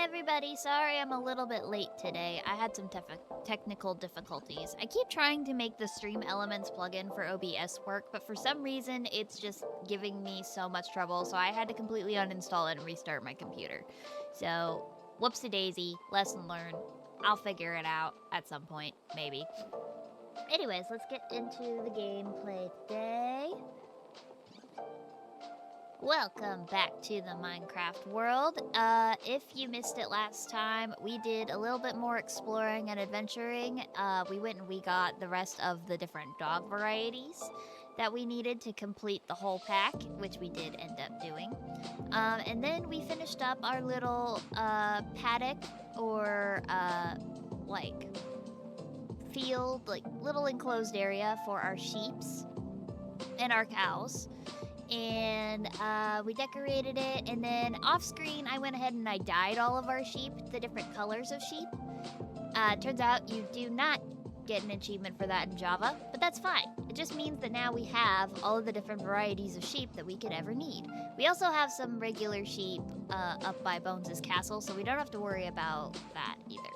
everybody. Sorry I'm a little bit late today. I had some technical difficulties. I keep trying to make the Stream Elements plugin for OBS work, but for some reason it's just giving me so much trouble, so I had to completely uninstall it and restart my computer. So, whoopsie-daisy, lesson learned. I'll figure it out at some point, maybe. Anyways, let's get into the gameplay today. Welcome back to the Minecraft world. If you missed it last time, we did a little bit more exploring and adventuring. We went and we got the rest of the different dog varieties that we needed to complete the whole pack, which we did end up doing. And then we finished up our little paddock or like field, like little enclosed area for our sheeps and our cows. And we decorated it, and then off screen I went ahead and I dyed all of our sheep the different colors of sheep. Turns out you do not get an achievement for that in Java, but that's fine. It just means that now we have all of the different varieties of sheep that we could ever need. We also have some regular sheep up by Bones' castle, so we don't have to worry about that either.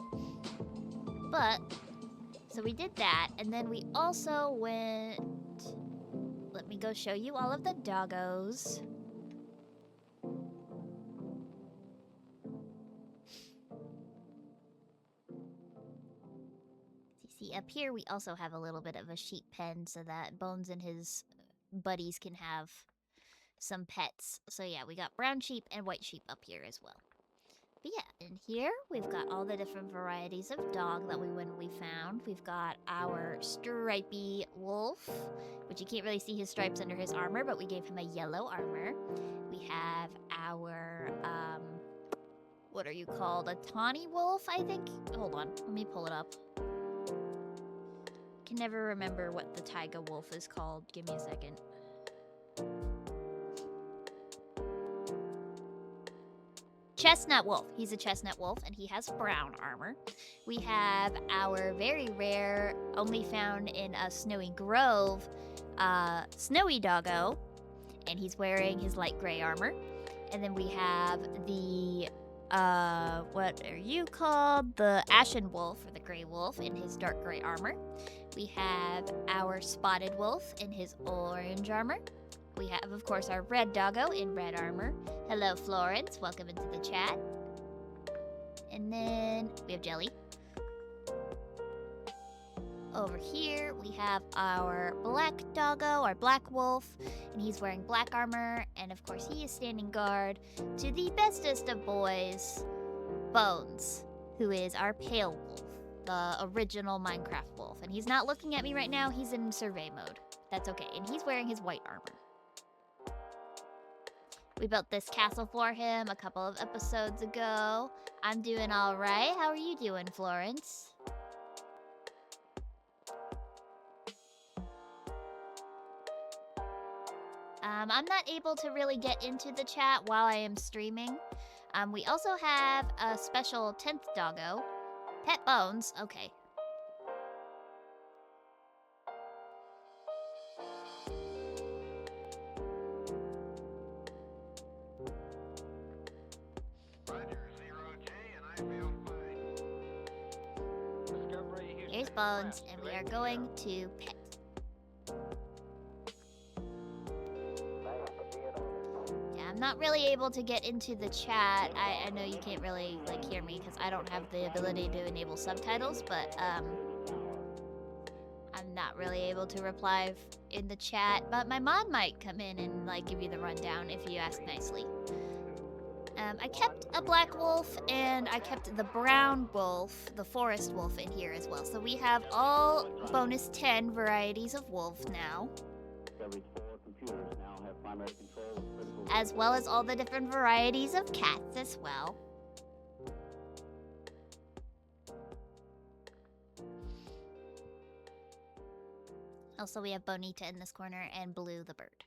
But, so we did that, and then we also went... Let me go show you all of the doggos. See, up here we also have a little bit of a sheep pen so that Bones and his buddies can have some pets. So yeah, we got brown sheep and white sheep up here as well. But yeah, in here we've got all the different varieties of dog that we found. We've got our stripy wolf, which you can't really see his stripes under his armor, but we gave him a yellow armor. We have our, what are you called? A tawny wolf, I think? Hold on, let me pull it up. Can never remember what the taiga wolf is called. Give me a second. Chestnut wolf. He's a chestnut wolf, and he has brown armor. We have our very rare, only found in a snowy grove, snowy doggo, and he's wearing his light gray armor. And then we have the, what are you called? The ashen wolf, or the gray wolf, in his dark gray armor. We have our spotted wolf in his orange armor. We have, of course, our red doggo in red armor. Hello, Florence. Welcome into the chat. And then we have Jelly. Over here, we have our black doggo, our black wolf, and he's wearing black armor. And, of course, he is standing guard to the bestest of boys, Bones, who is our pale wolf, the original Minecraft wolf. And he's not looking at me right now. He's in survey mode. That's okay. And he's wearing his white armor. We built this castle for him a couple of episodes ago. I'm doing all right. How are you doing, Florence? I'm not able to really get into the chat while I am streaming. We also have a special 10th doggo. Pet Bones. Okay. Here's Bones, and we are going to pet. Yeah, I'm not really able to get into the chat. I know you can't really like hear me because I don't have the ability to enable subtitles, but I'm not really able to reply in the chat. But my mod might come in and like give you the rundown if you ask nicely. I kept a black wolf, and I kept the brown wolf, the forest wolf, in here as well. So we have all bonus 10 varieties of wolf now. As well as all the different varieties of cats as well. Also, we have Bonita in this corner and Blue the bird.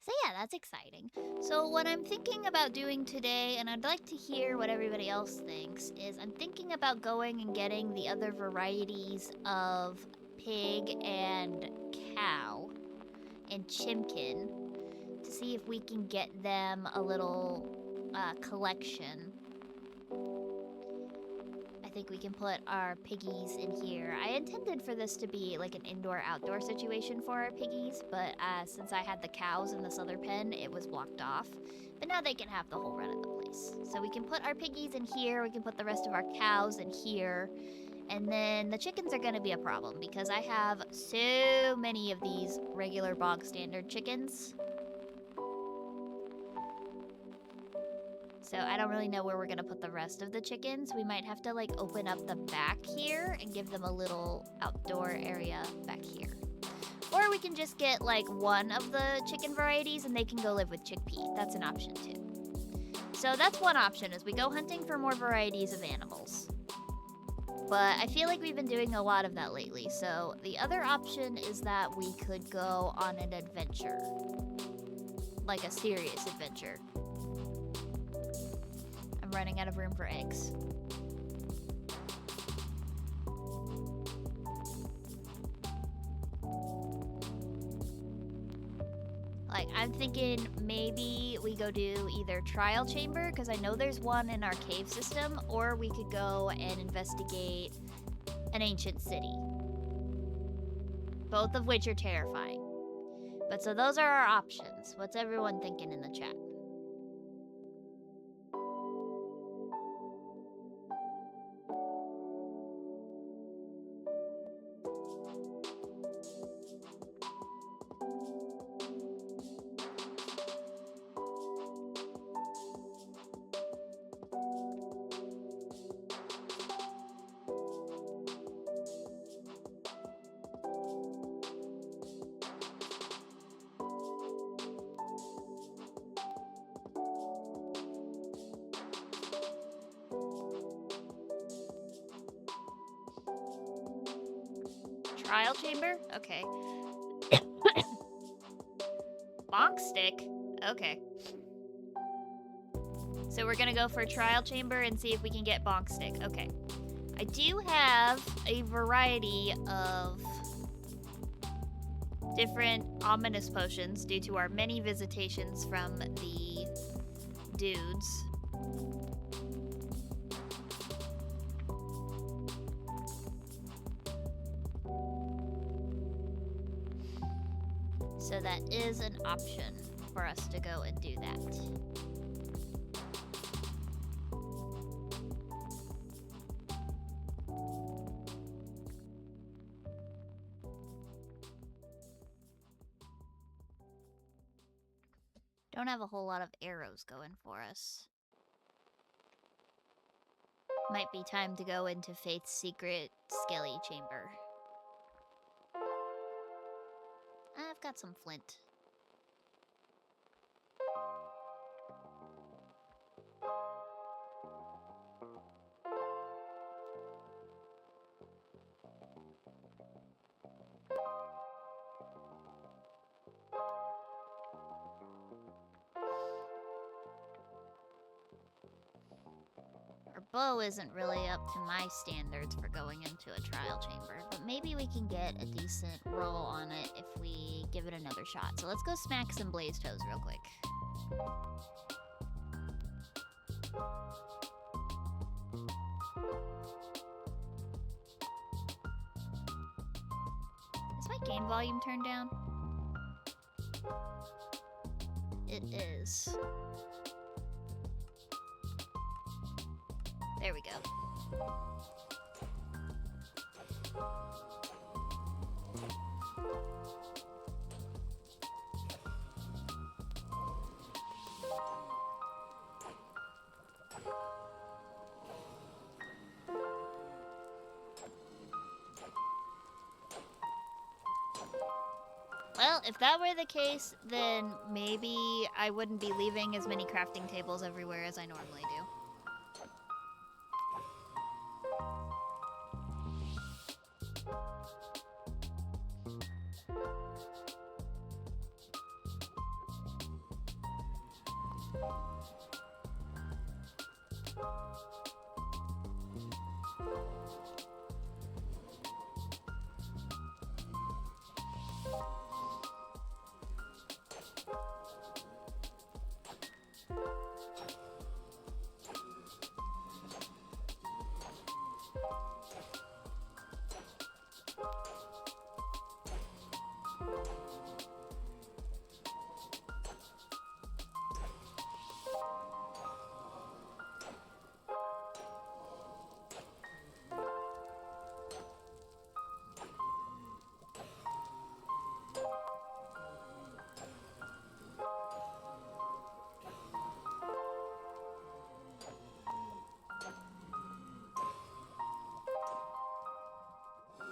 So yeah, that's exciting. So what I'm thinking about doing today, and I'd like to hear what everybody else thinks, is I'm thinking about going and getting the other varieties of pig and cow and chimkin to see if we can get them a little collection. I think we can put our piggies in here. I intended for this to be like an indoor-outdoor situation for our piggies, but since I had the cows in this other pen, it was blocked off. But now they can have the whole run of the place. So we can put our piggies in here, we can put the rest of our cows in here, and then the chickens are gonna be a problem because I have so many of these regular bog standard chickens. So I don't really know where we're gonna put the rest of the chickens. We might have to like open up the back here and give them a little outdoor area back here. Or we can just get like one of the chicken varieties and they can go live with chickpea. That's an option too. So that's one option, is we go hunting for more varieties of animals. But I feel like we've been doing a lot of that lately. So the other option is that we could go on an adventure. Like a serious adventure. I'm running out of room for eggs. Like, I'm thinking maybe we go do either Trial Chamber, because I know there's one in our cave system, or we could go and investigate an ancient city. Both of which are terrifying. But so those are our options. What's everyone thinking in the chat? Trial chamber? Okay. Bonk stick? Okay. So we're gonna go for a trial chamber and see if we can get bonk stick. Okay. I do have a variety of different ominous potions due to our many visitations from the dudes. So that is an option for us to go and do that. Don't have a whole lot of arrows going for us. Might be time to go into Faith's secret skelly chamber. I've got some flint. Our bow isn't really up to my standards for going into a trial chamber, but maybe we can get a decent roll on it if we give it another shot. So let's go smack some blaze toes real quick. Is my game volume turned down? It is. There we go. Well, if that were the case, then maybe I wouldn't be leaving as many crafting tables everywhere as I normally do.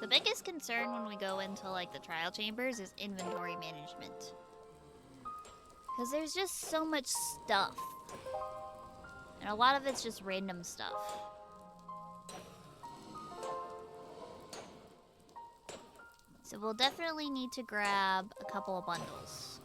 biggest concern when we go into like the trial chambers is inventory management. Because there's just so much stuff. And a lot of it's just random stuff. So we'll definitely need to grab a couple of bundles.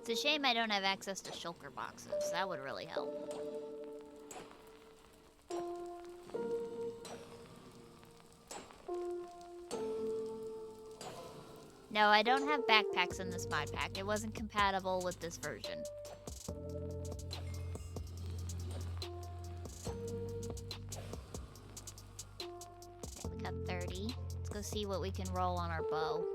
It's a shame I don't have access to shulker boxes. That would really help. No, I don't have backpacks in this mod pack. It wasn't compatible with this version. Okay, we got 30. Let's go see what we can roll on our bow.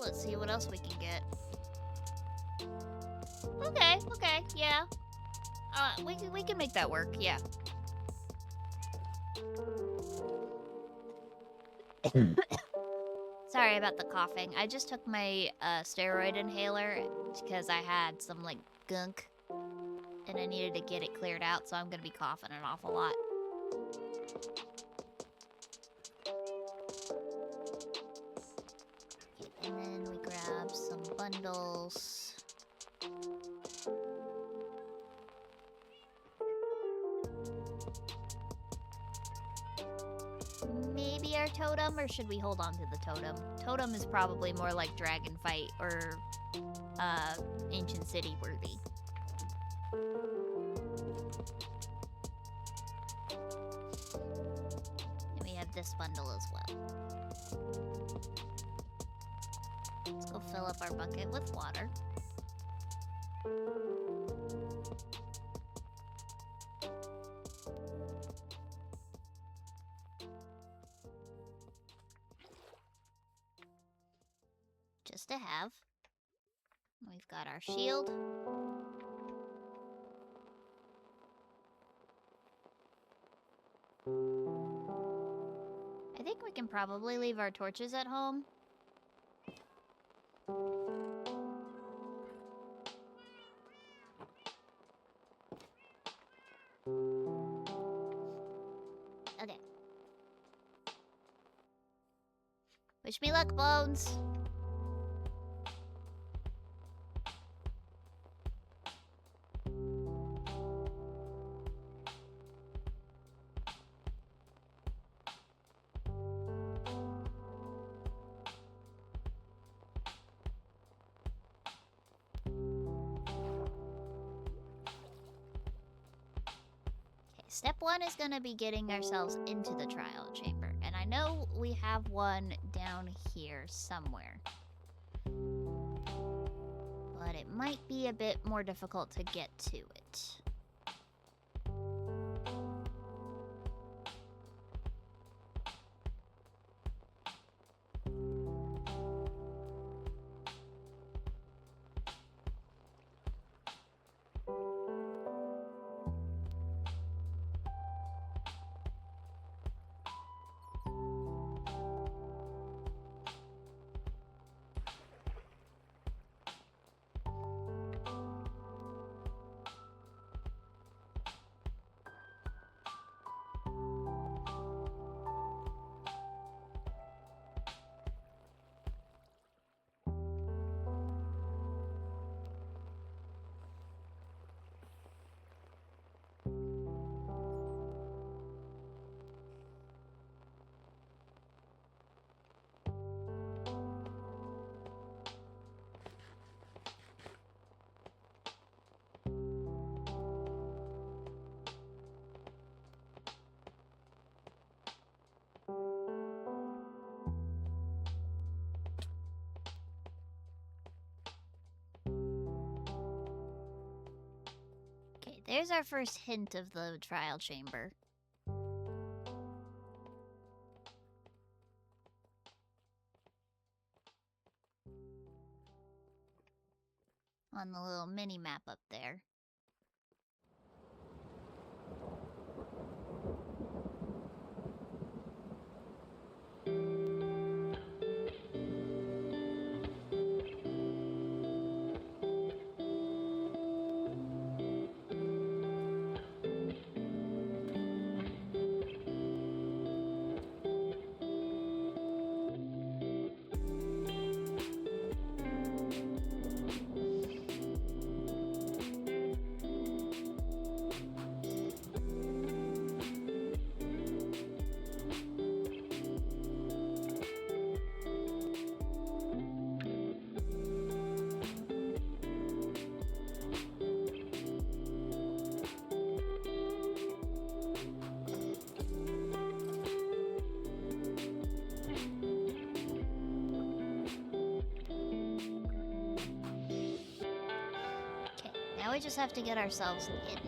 Let's see what else we can get. Okay, yeah. We can make that work, yeah. Sorry about the coughing. I just took my steroid inhaler because I had some like gunk and I needed to get it cleared out, so I'm gonna be coughing an awful lot. And then we grab some bundles. Maybe our totem, or should we hold on to the totem? Totem is probably more like Dragon Fight or Ancient City worthy. And we have this bundle as well. Let's go fill up our bucket with water. Just to have. We've got our shield. I think we can probably leave our torches at home. Okay. Wish me luck, Bones. Step one is going to be getting ourselves into the trial chamber. And I know we have one down here somewhere. But it might be a bit more difficult to get to it. There's our first hint of the trial chamber. On the little mini map up there. We just have to get ourselves in.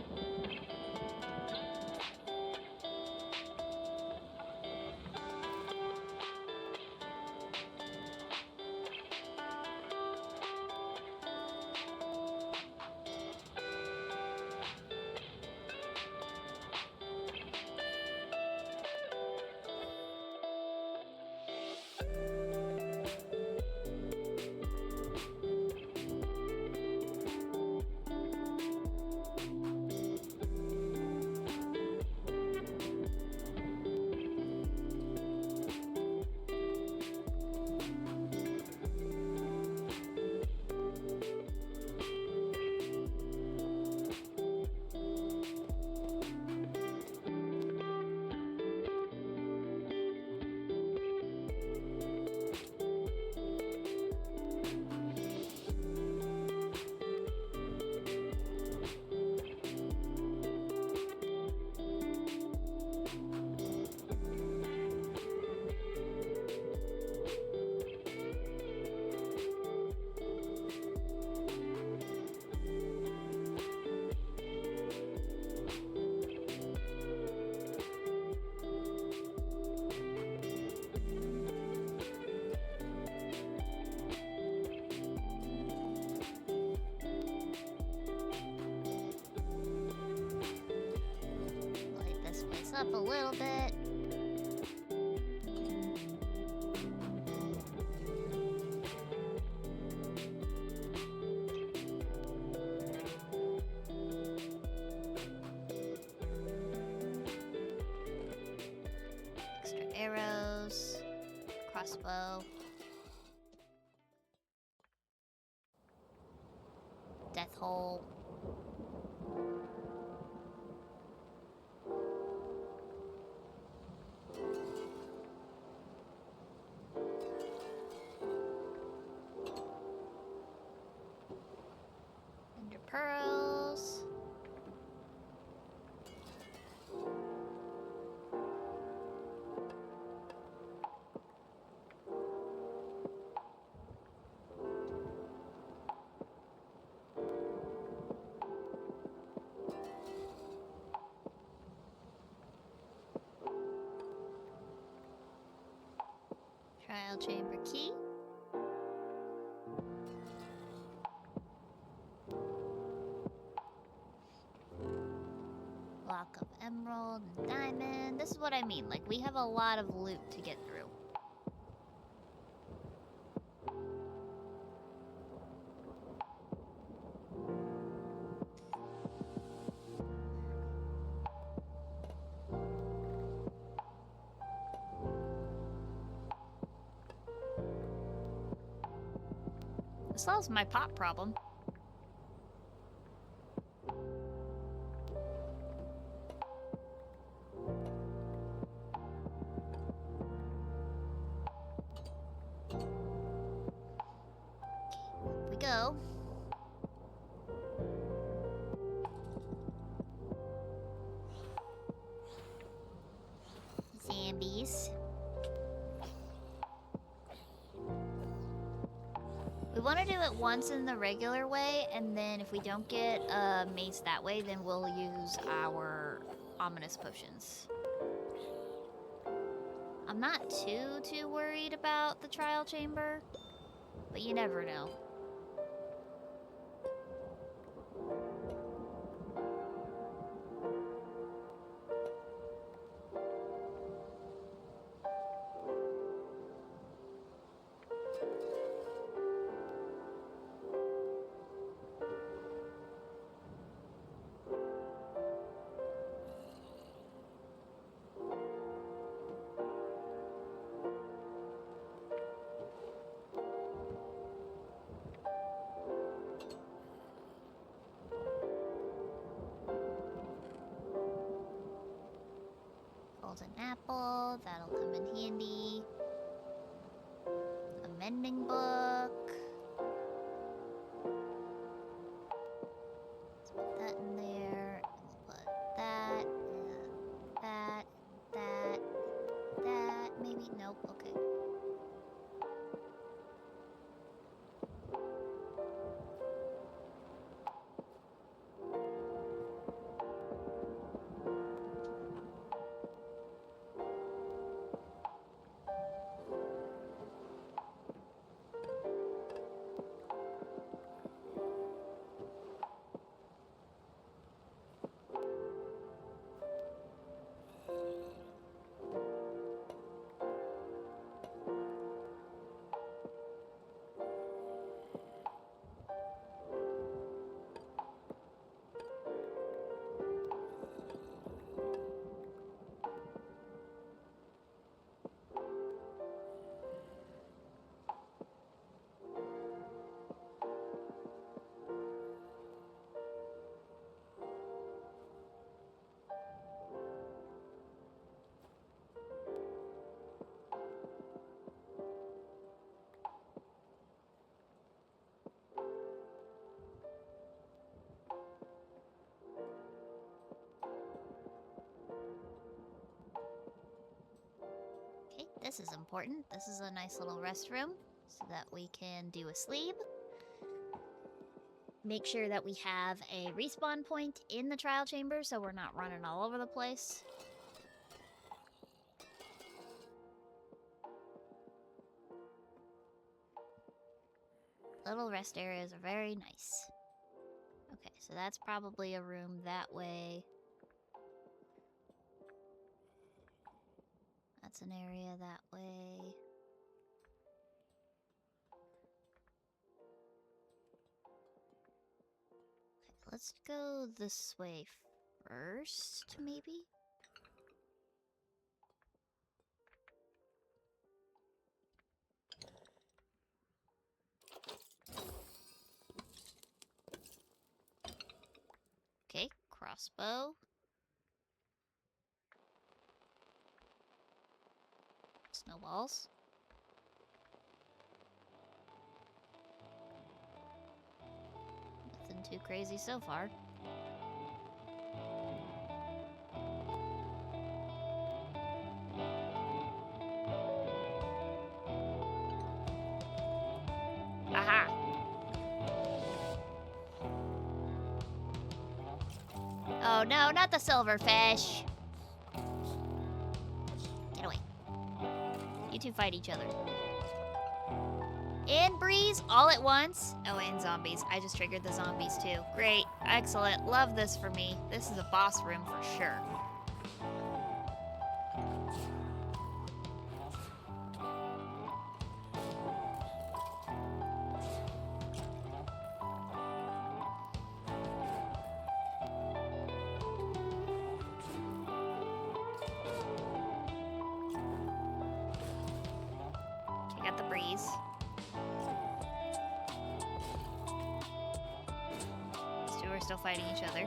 Up a little bit. Extra arrows, crossbow, death hole. Pearls. Trial chamber key. Block of emerald and diamond. This is what I mean. Like, we have a lot of loot to get through. This solves my pot problem. Go. Zombies. We want to do it once in the regular way, and then if we don't get a mace that way, then we'll use our ominous potions. I'm not too worried about the trial chamber, but you never know. Golden apple, that'll come in handy. A mending book. Let's put that in there. And we'll put that, and that, that, maybe? Nope, okay. Okay, this is important. This is a nice little restroom so that we can do a sleep. Make sure that we have a respawn point in the trial chamber so we're not running all over the place. Little rest areas are very nice. Okay, so that's probably a room that way. That's an area that way. Okay, let's go this way first, maybe? Okay, crossbow. Snowballs. Nothing too crazy so far. Aha! Oh no, not the silverfish! Get away. You two fight each other. And breeze all at once. Oh, and zombies. I just triggered the zombies too. Great. Excellent. Love this for me. This is a boss room for sure. Check out the breeze. These two are still fighting each other.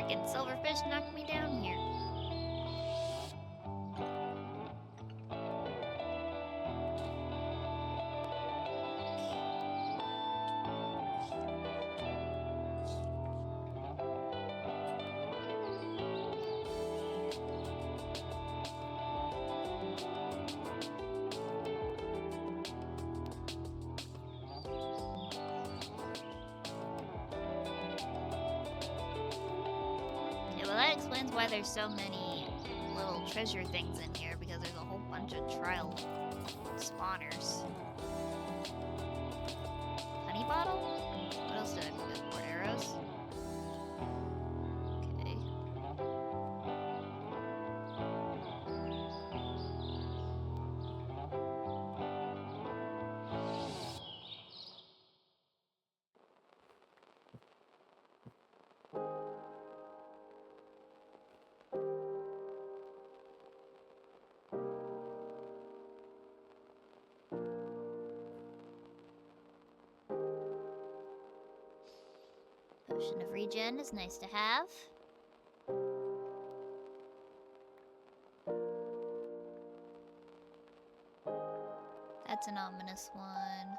Frickin' silverfish knocked me down here. Why there's so many little treasure things in here, because there's a whole bunch of trial spawners. Honey bottle? What else did I put? More arrows? Okay. Potion of regen is nice to have. That's an ominous one.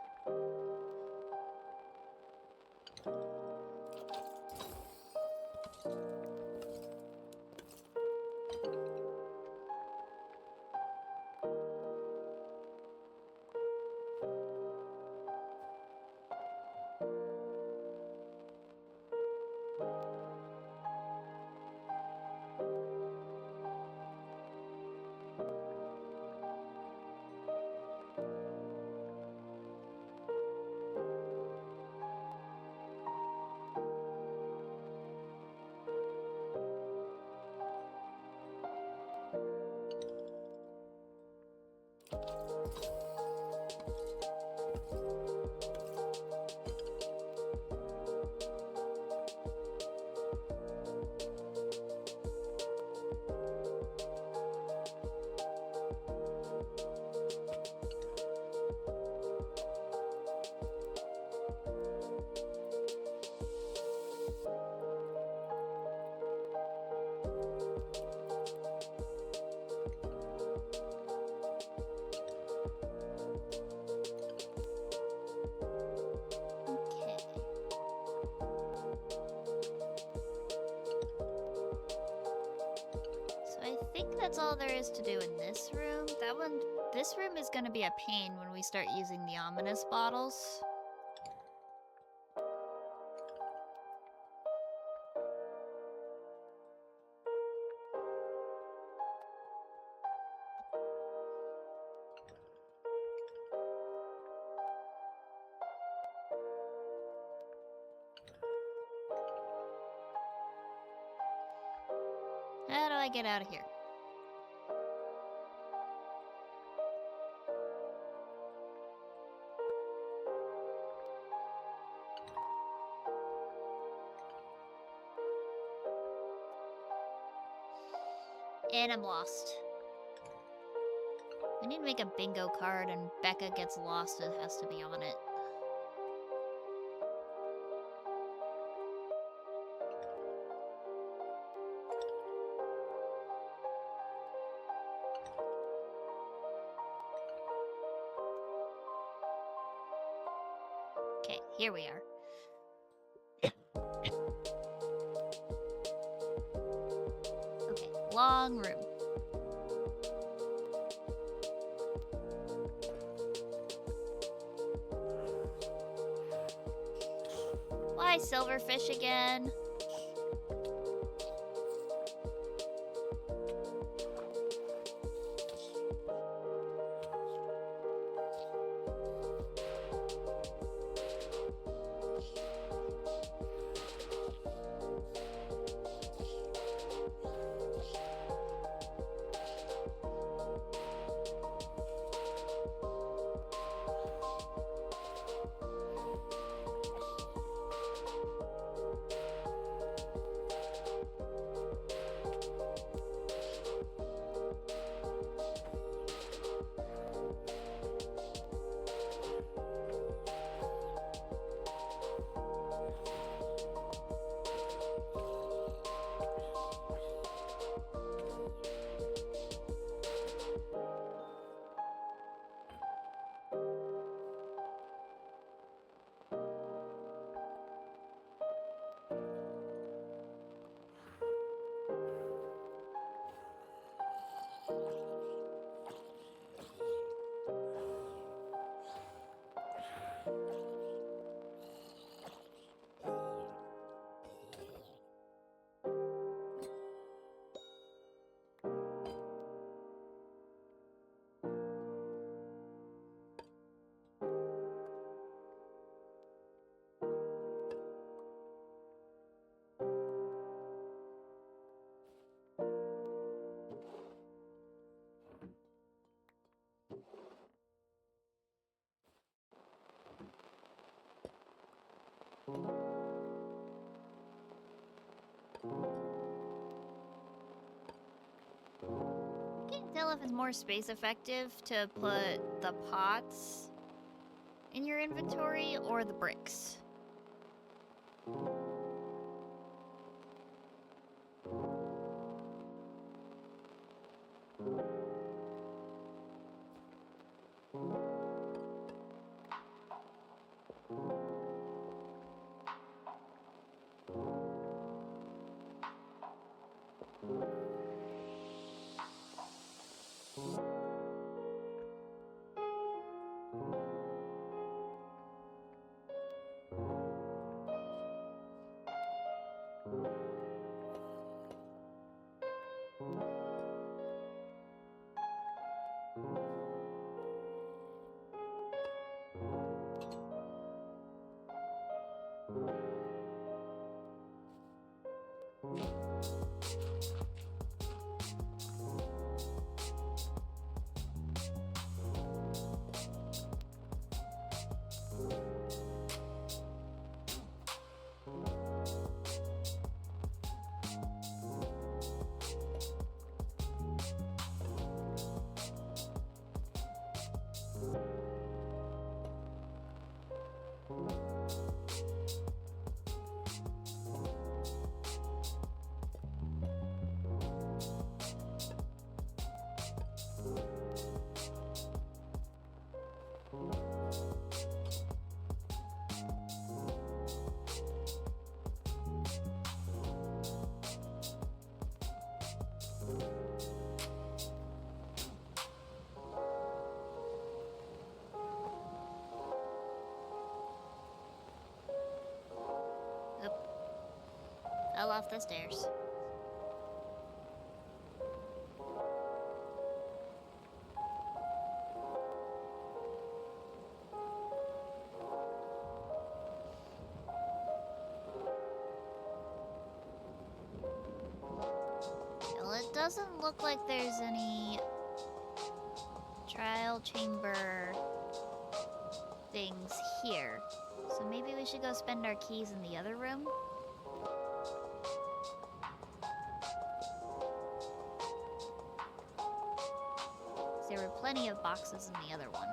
That's all there is to do in this room. This room is gonna be a pain when we start using the ominous bottles. How do I get out of here? And I'm lost. We need to make a bingo card, and Becca gets lost, it has to be on it. Okay, here we are. Okay, long room. Why silverfish again? Can't tell if it's more space effective to put the pots in your inventory or the bricks. Fell off the stairs. Well, it doesn't look like there's any trial chamber things here. So maybe we should go spend our keys in the other room? There were plenty of boxes in the other one.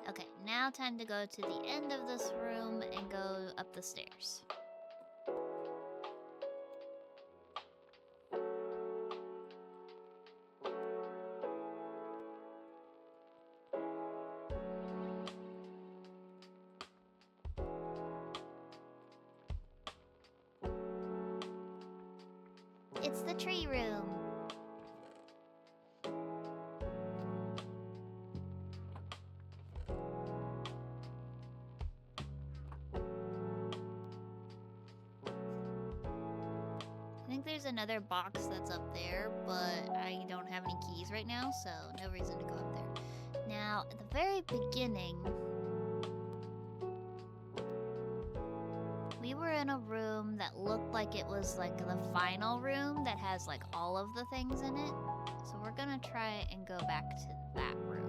Okay, now time to go to the end of this room and go up the stairs. It's the tree room. I think there's another box that's up there, but I don't have any keys right now, so no reason to go up there. Now, at the very beginning, we were in a room that looked like it was like the final room that has like all of the things in it. So we're gonna try and go back to that room.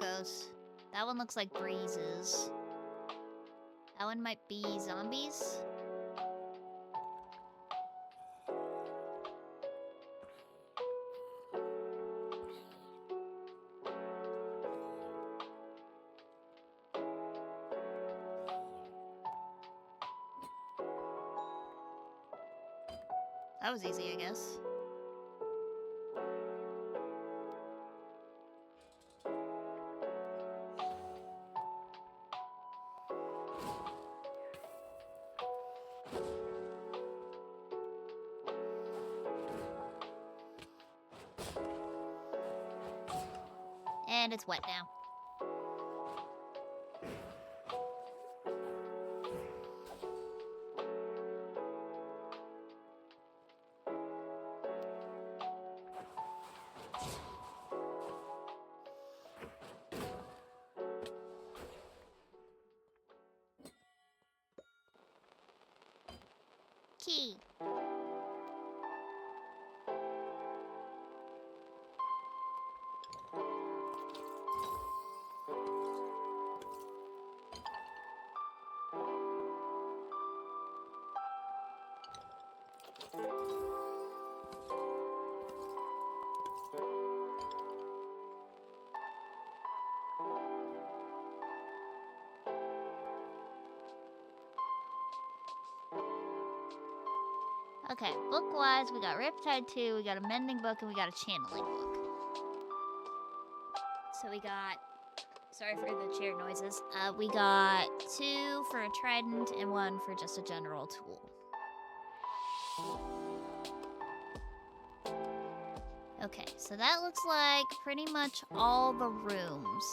geckos. That one looks like breezes. That one might be zombies. That was easy, I guess. And it's wet now. Key. Okay, book-wise, we got Riptide 2, we got a Mending book, and we got a Channeling book. So we got... Sorry for the chair noises. We got 2 for a trident and 1 for just a general tool. Okay, so that looks like pretty much all the rooms.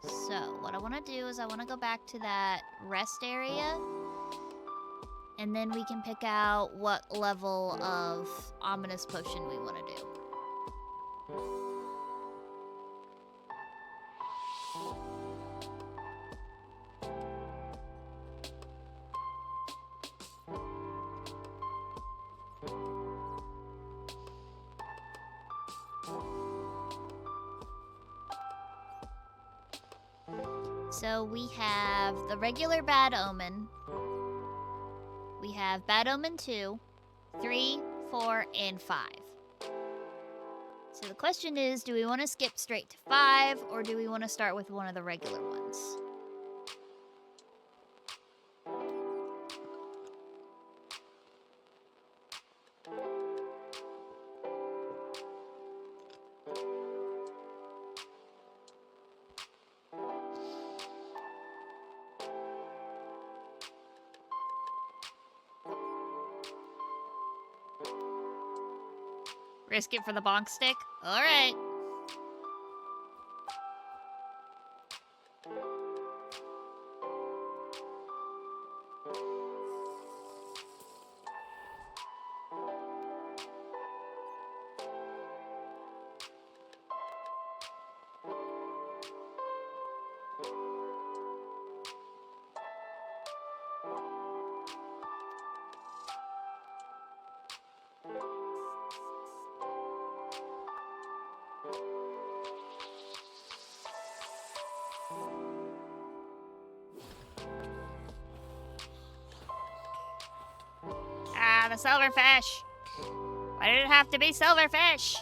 So what I want to do is I want to go back to that rest area. And then we can pick out what level of ominous potion we want to do. So we have the regular Bad Omen. We have Bad Omen 2, 3, 4, and 5. So the question is, do we want to skip straight to 5, or do we want to start with one of the regular ones? Risk it for the bonk stick? Alright. Ah, the silverfish! Why did it have to be silverfish?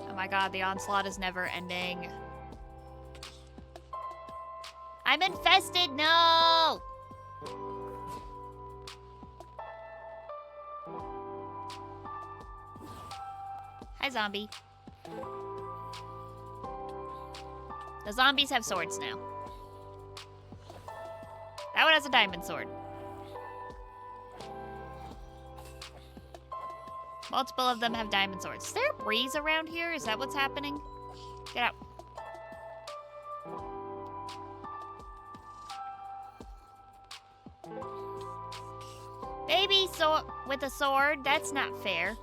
Oh my god, the onslaught is never ending. I'm infested! No! Hi, zombie. The zombies have swords now. That one has a diamond sword. Multiple of them have diamond swords. Is there a breeze around here? Is that what's happening? Get out. Baby sword with a sword? That's not fair.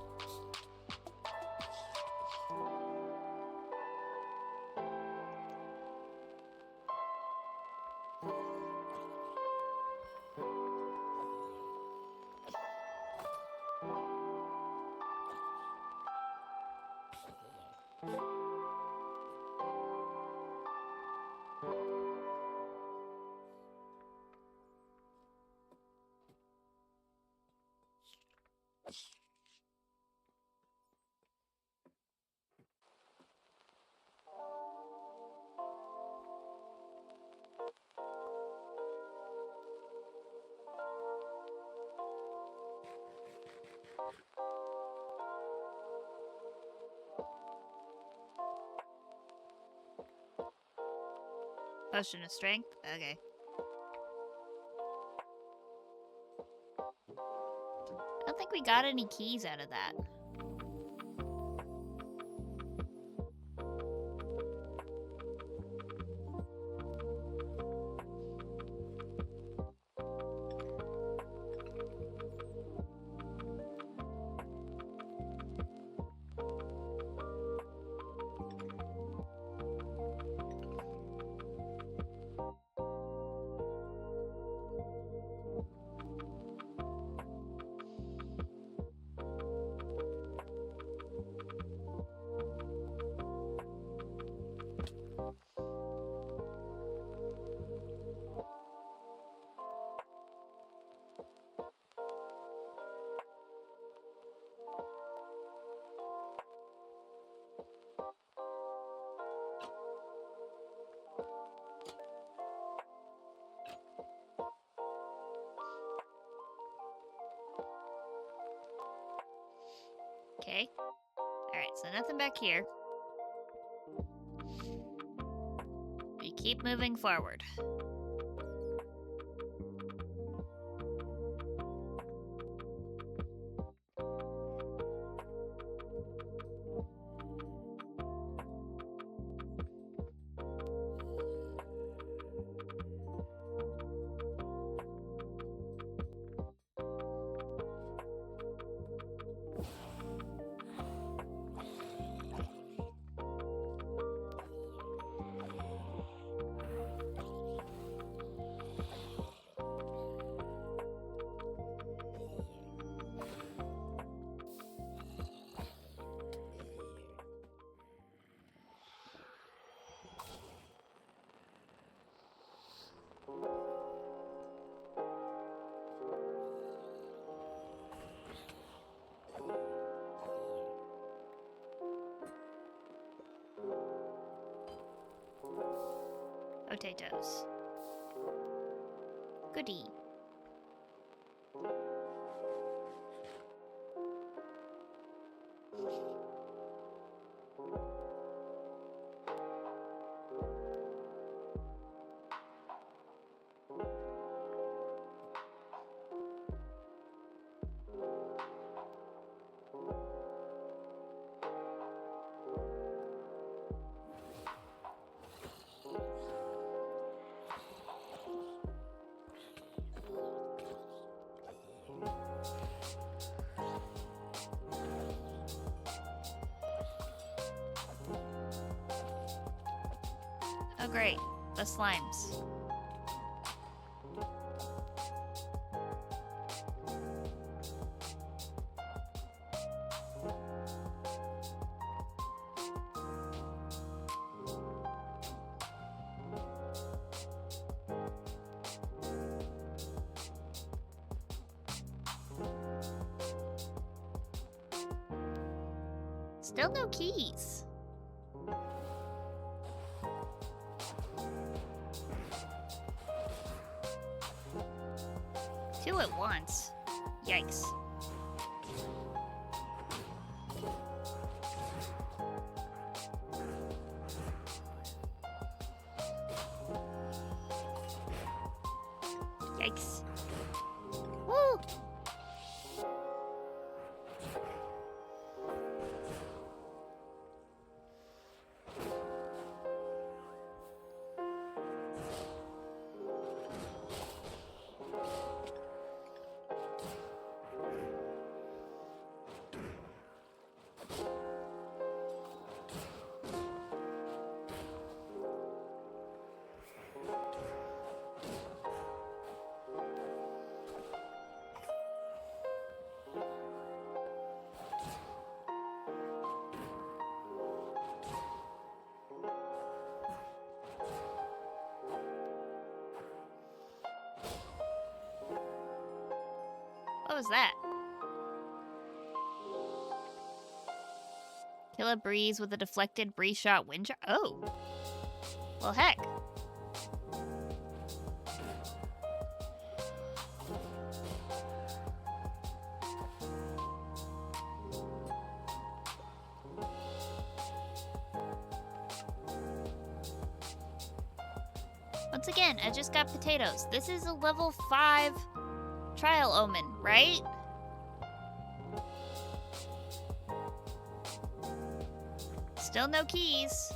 Potion of strength? Okay. I don't think we got any keys out of that. Okay. Alright, so nothing back here. We keep moving forward. Potatoes. Goodie. Oh great, the slimes. Still no keys. Two at once. Yikes. Yikes. Woo! was that? Kill a breeze with a deflected breeze shot wind shot. Oh. Well, heck. Once again, I just got potatoes. This is a level 5 trial omen, right? Still no keys.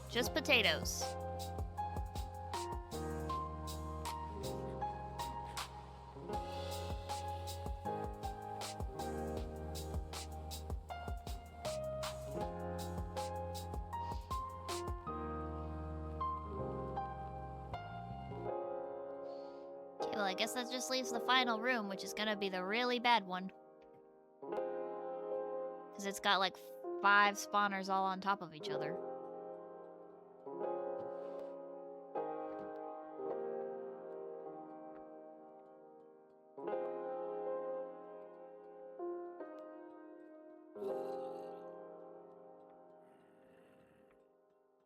Just potatoes. Okay, well, I guess that just leaves the final room, which is gonna be the really bad one. Because it's got like 5 spawners all on top of each other.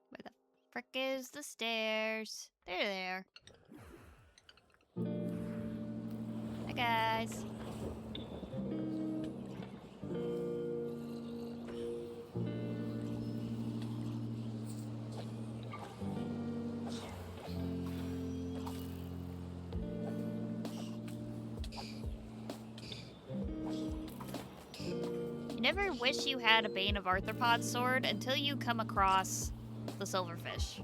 Where the frick is the stairs? There they are. Hi, guys. You never wish you had a Bane of Arthropod sword until you come across the silverfish.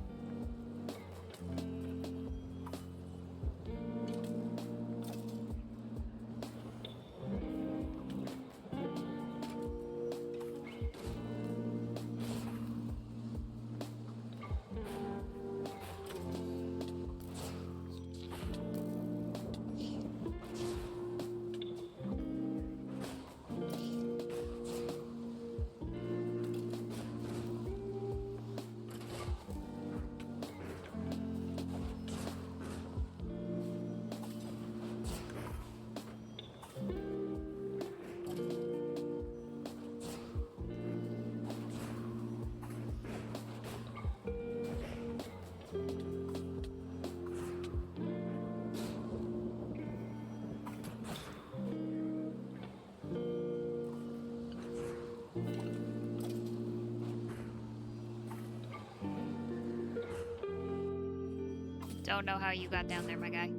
Don't know how you got down there, my guy.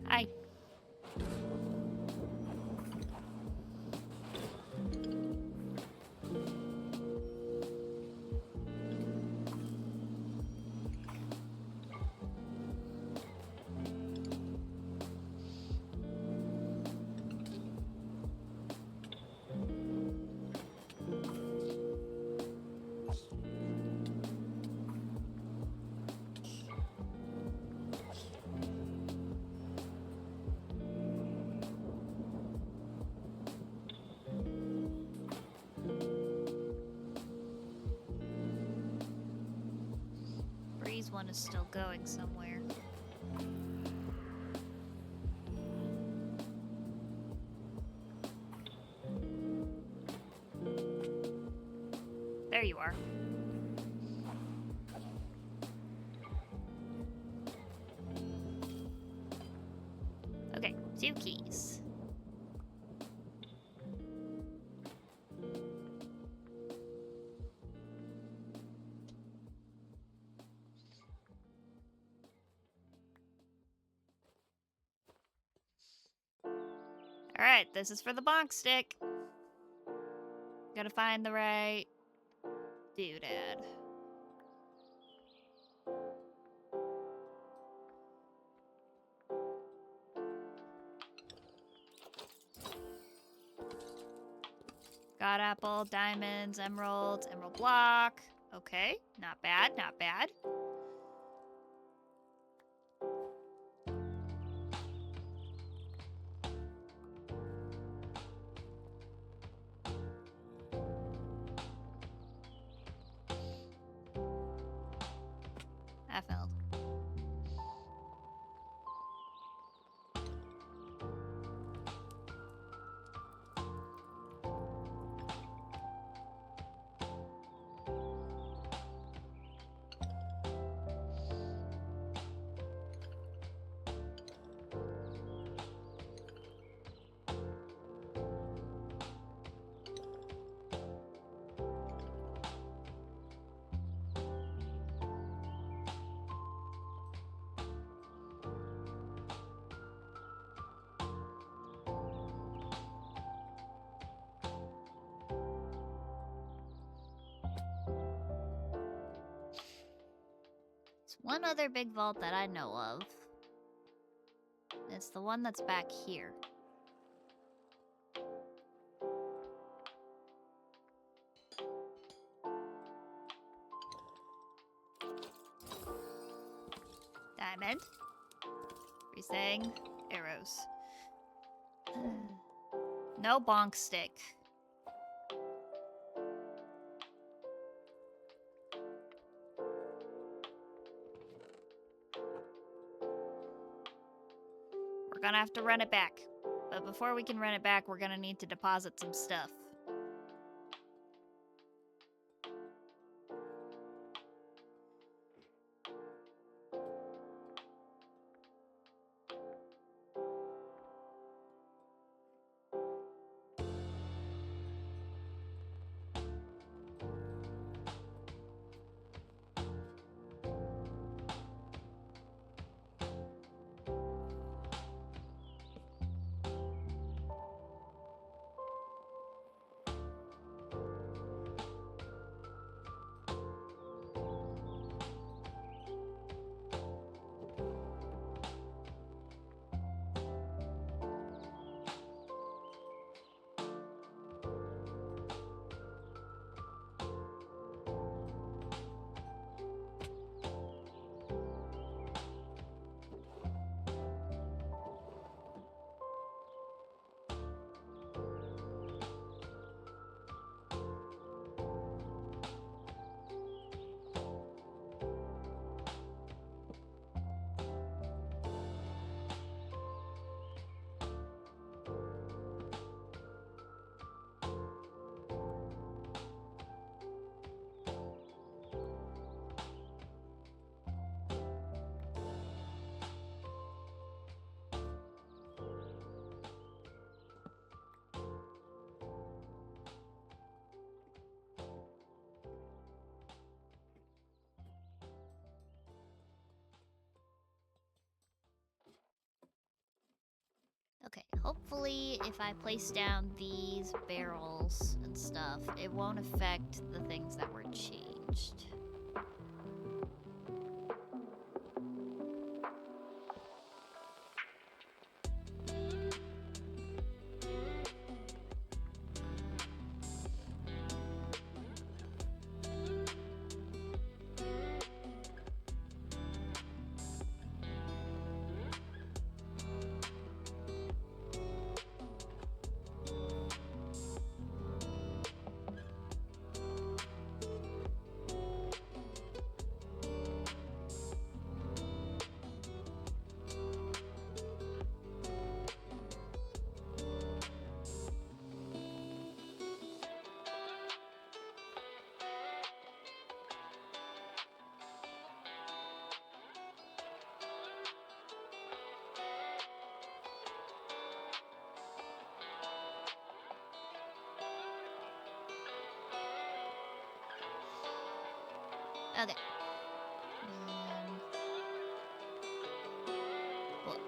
Hi. One is still going somewhere. There you are. Okay, 2 keys. Alright, this is for the bonk stick. Gotta find the right doodad. Got apple, diamonds, emeralds, emerald block. Okay, not bad, not bad. one other big vault that I know of. It's the one that's back here. Diamond. Resang. Arrows. No bonk stick. We're gonna have to run it back. But before we can run it back, we're gonna need to deposit some stuff. Okay, hopefully if I place down these barrels and stuff, it won't affect the things that were changed. Okay. Book.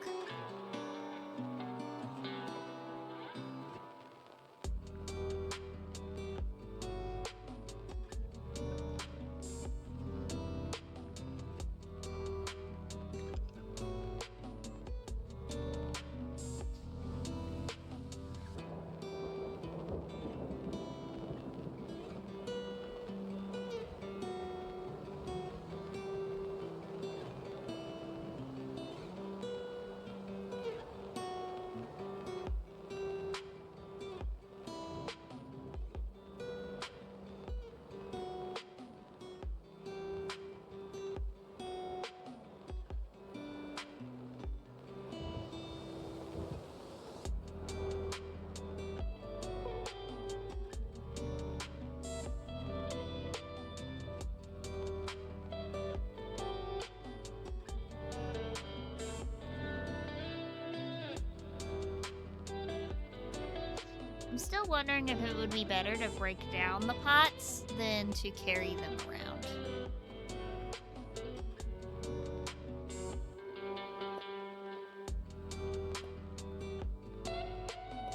I'm still wondering if it would be better to break down the pots than to carry them around.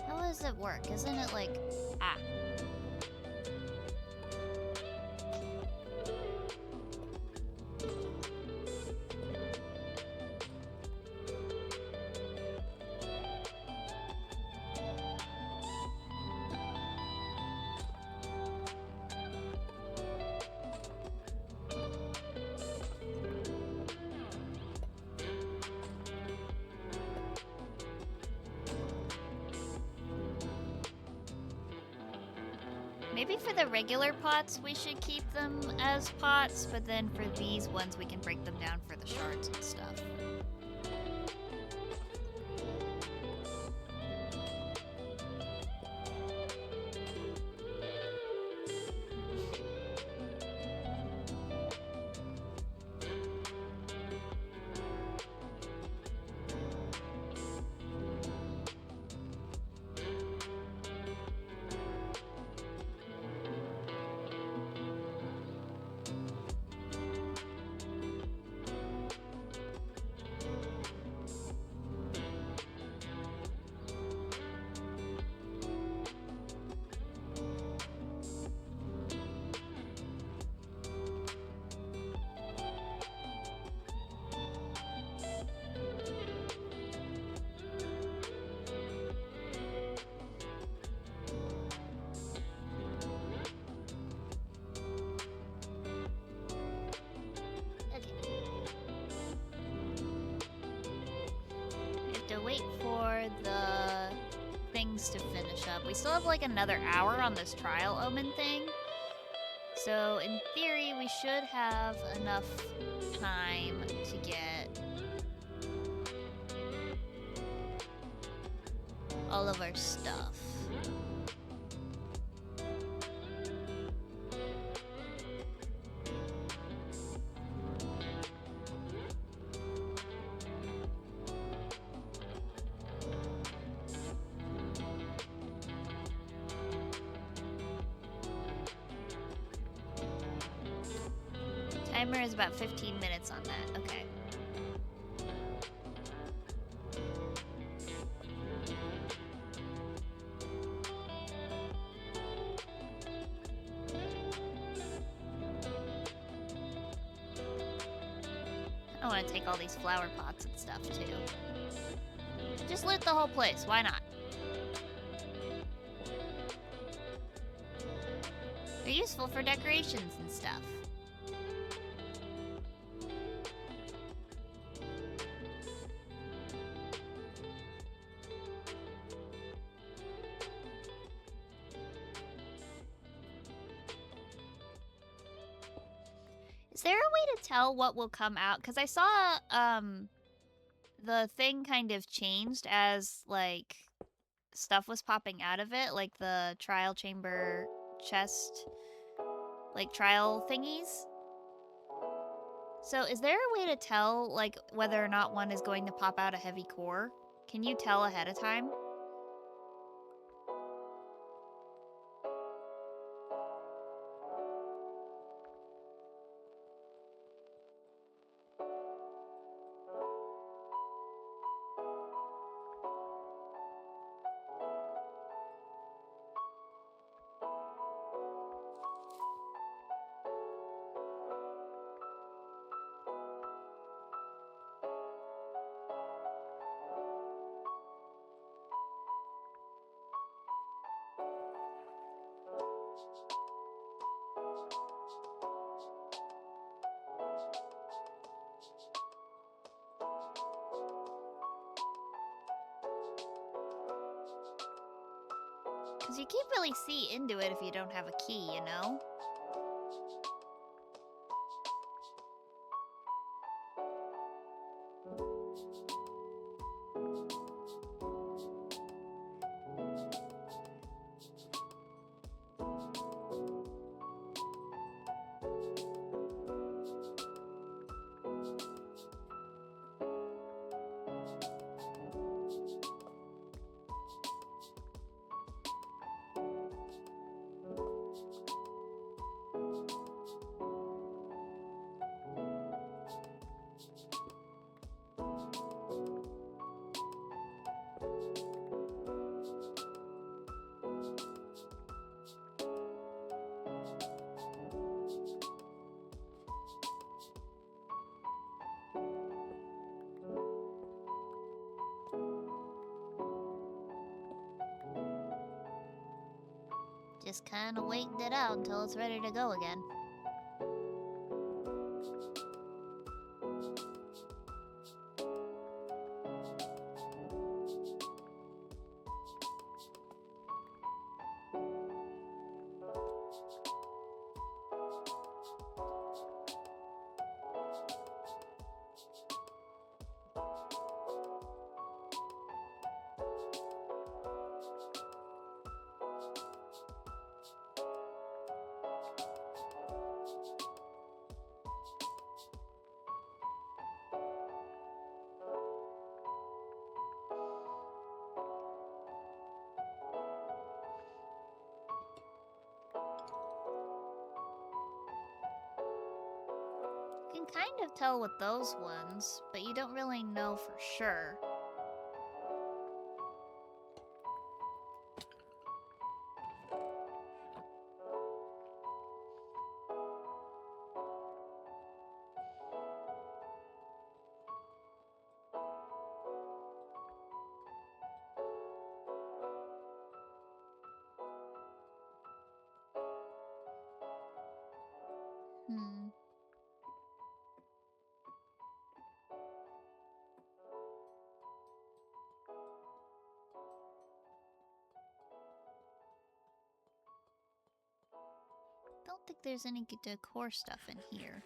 How does it work? Isn't it like... Ah. Maybe for the regular pots, we should keep them as pots, but then for these ones, we can break them down for the shards and stuff. To finish up. We still have like another hour on this trial omen thing. So in theory, we should have enough time to get all of our stuff. Timer is about 15 minutes on that. Okay. I want to take all these flower pots and stuff too. Just loot the whole place. Why not? They're useful for decorations and stuff. Is there a way to tell what will come out? Because I saw the thing kind of changed as like stuff was popping out of it, like the trial chamber chest, like trial thingies. So is there a way to tell like whether or not one is going to pop out a heavy core? Can you tell ahead of time? Because you can't really see into it if you don't have a key, you know? Just kind of waiting it out until it's ready to go again. can kind of tell with those ones, but you don't really know for sure. Hmm. Don't think there's any good decor stuff in here.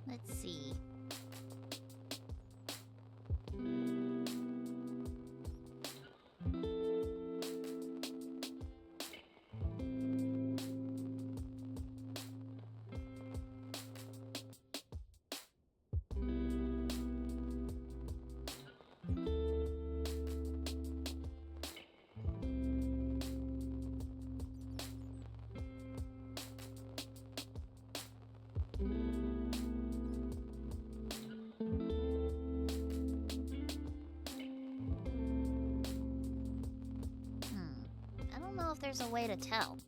Let's see. I don't know if there's a way to tell.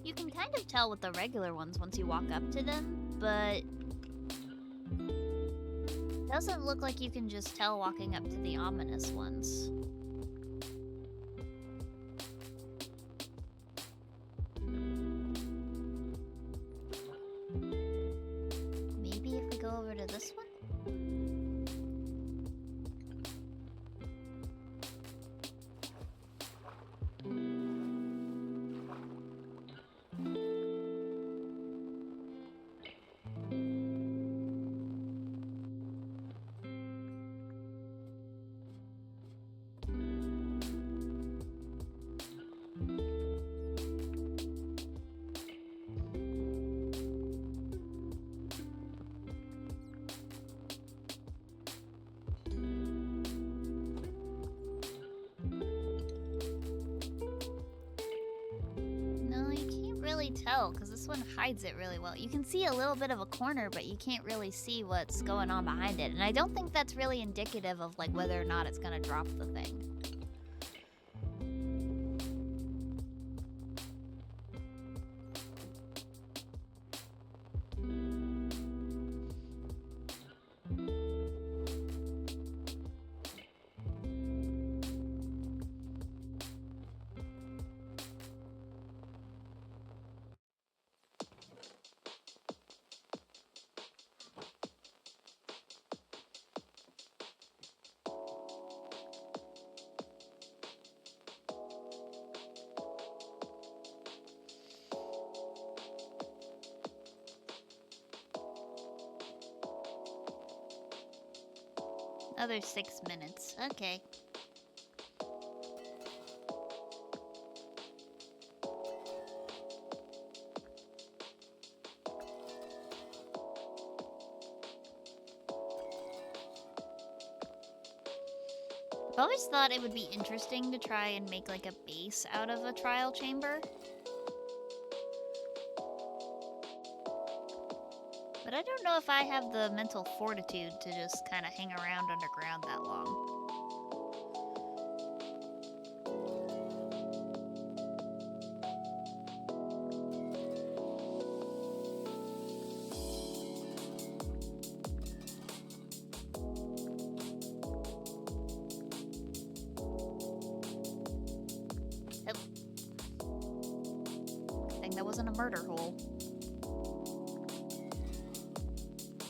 You can kind of tell with the regular ones once you walk up to them, but doesn't look like you can just tell walking up to the ominous ones. Maybe if we go over to this one? Tell because this one hides it really well. You can see a little bit of a corner, but you can't really see what's going on behind it. And I don't think that's really indicative of like whether or not it's gonna drop the thing. Another 6 minutes. Okay. I've always thought it would be interesting to try and make like a base out of a trial chamber. But I don't know if I have the mental fortitude to just kind of hang around underground that long. That wasn't a murder hole.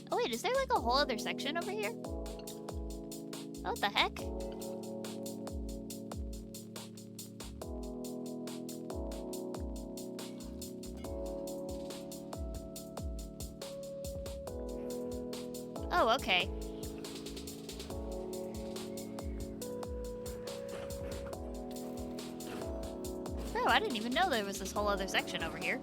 Oh wait, is there like a whole other section over here? Oh, what the heck? Oh, okay. Oh, I didn't even know there was this whole other section over here.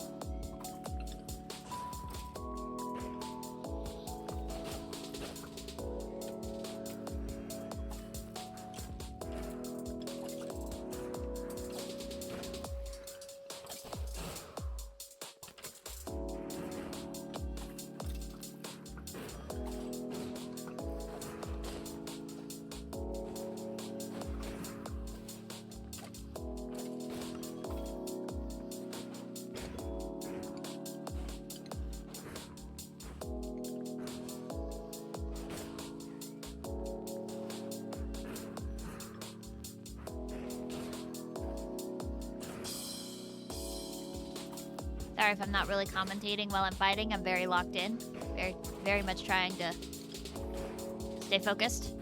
Sorry if I'm not really commentating while I'm fighting. I'm very locked in. Very much trying to stay focused.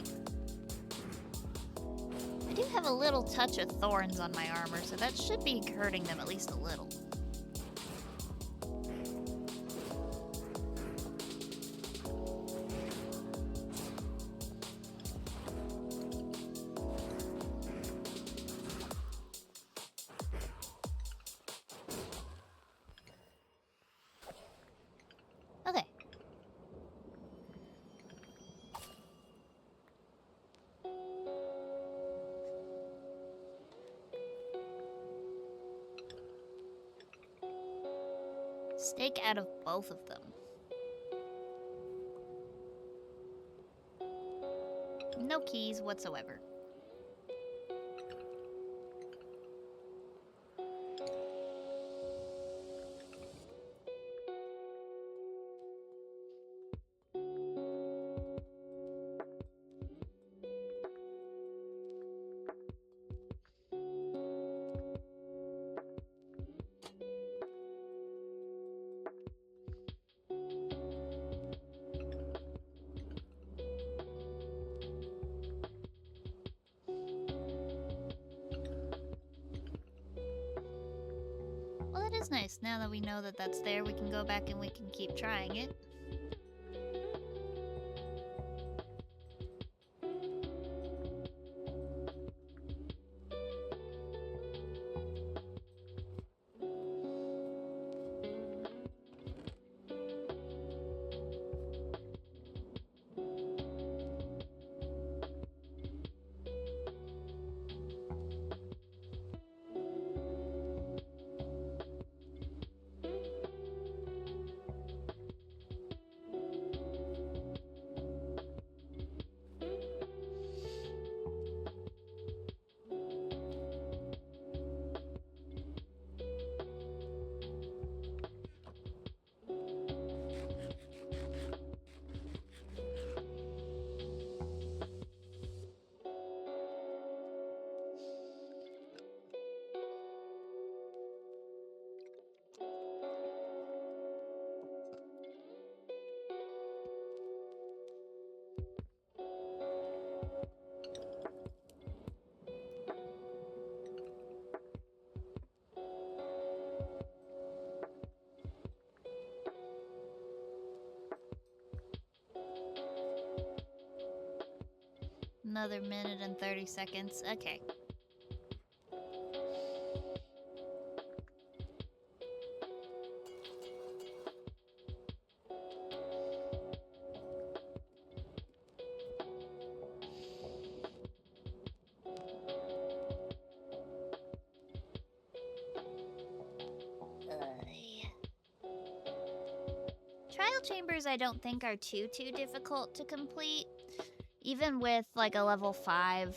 I do have a little touch of thorns on my armor, so that should be hurting them at least a little. Steak out of both of them. No keys whatsoever. Is nice. Now that we know that that's there, we can go back and we can keep trying it. Another minute and 30 seconds. Okay. Trial chambers I don't think are too difficult to complete. Even with like a level 5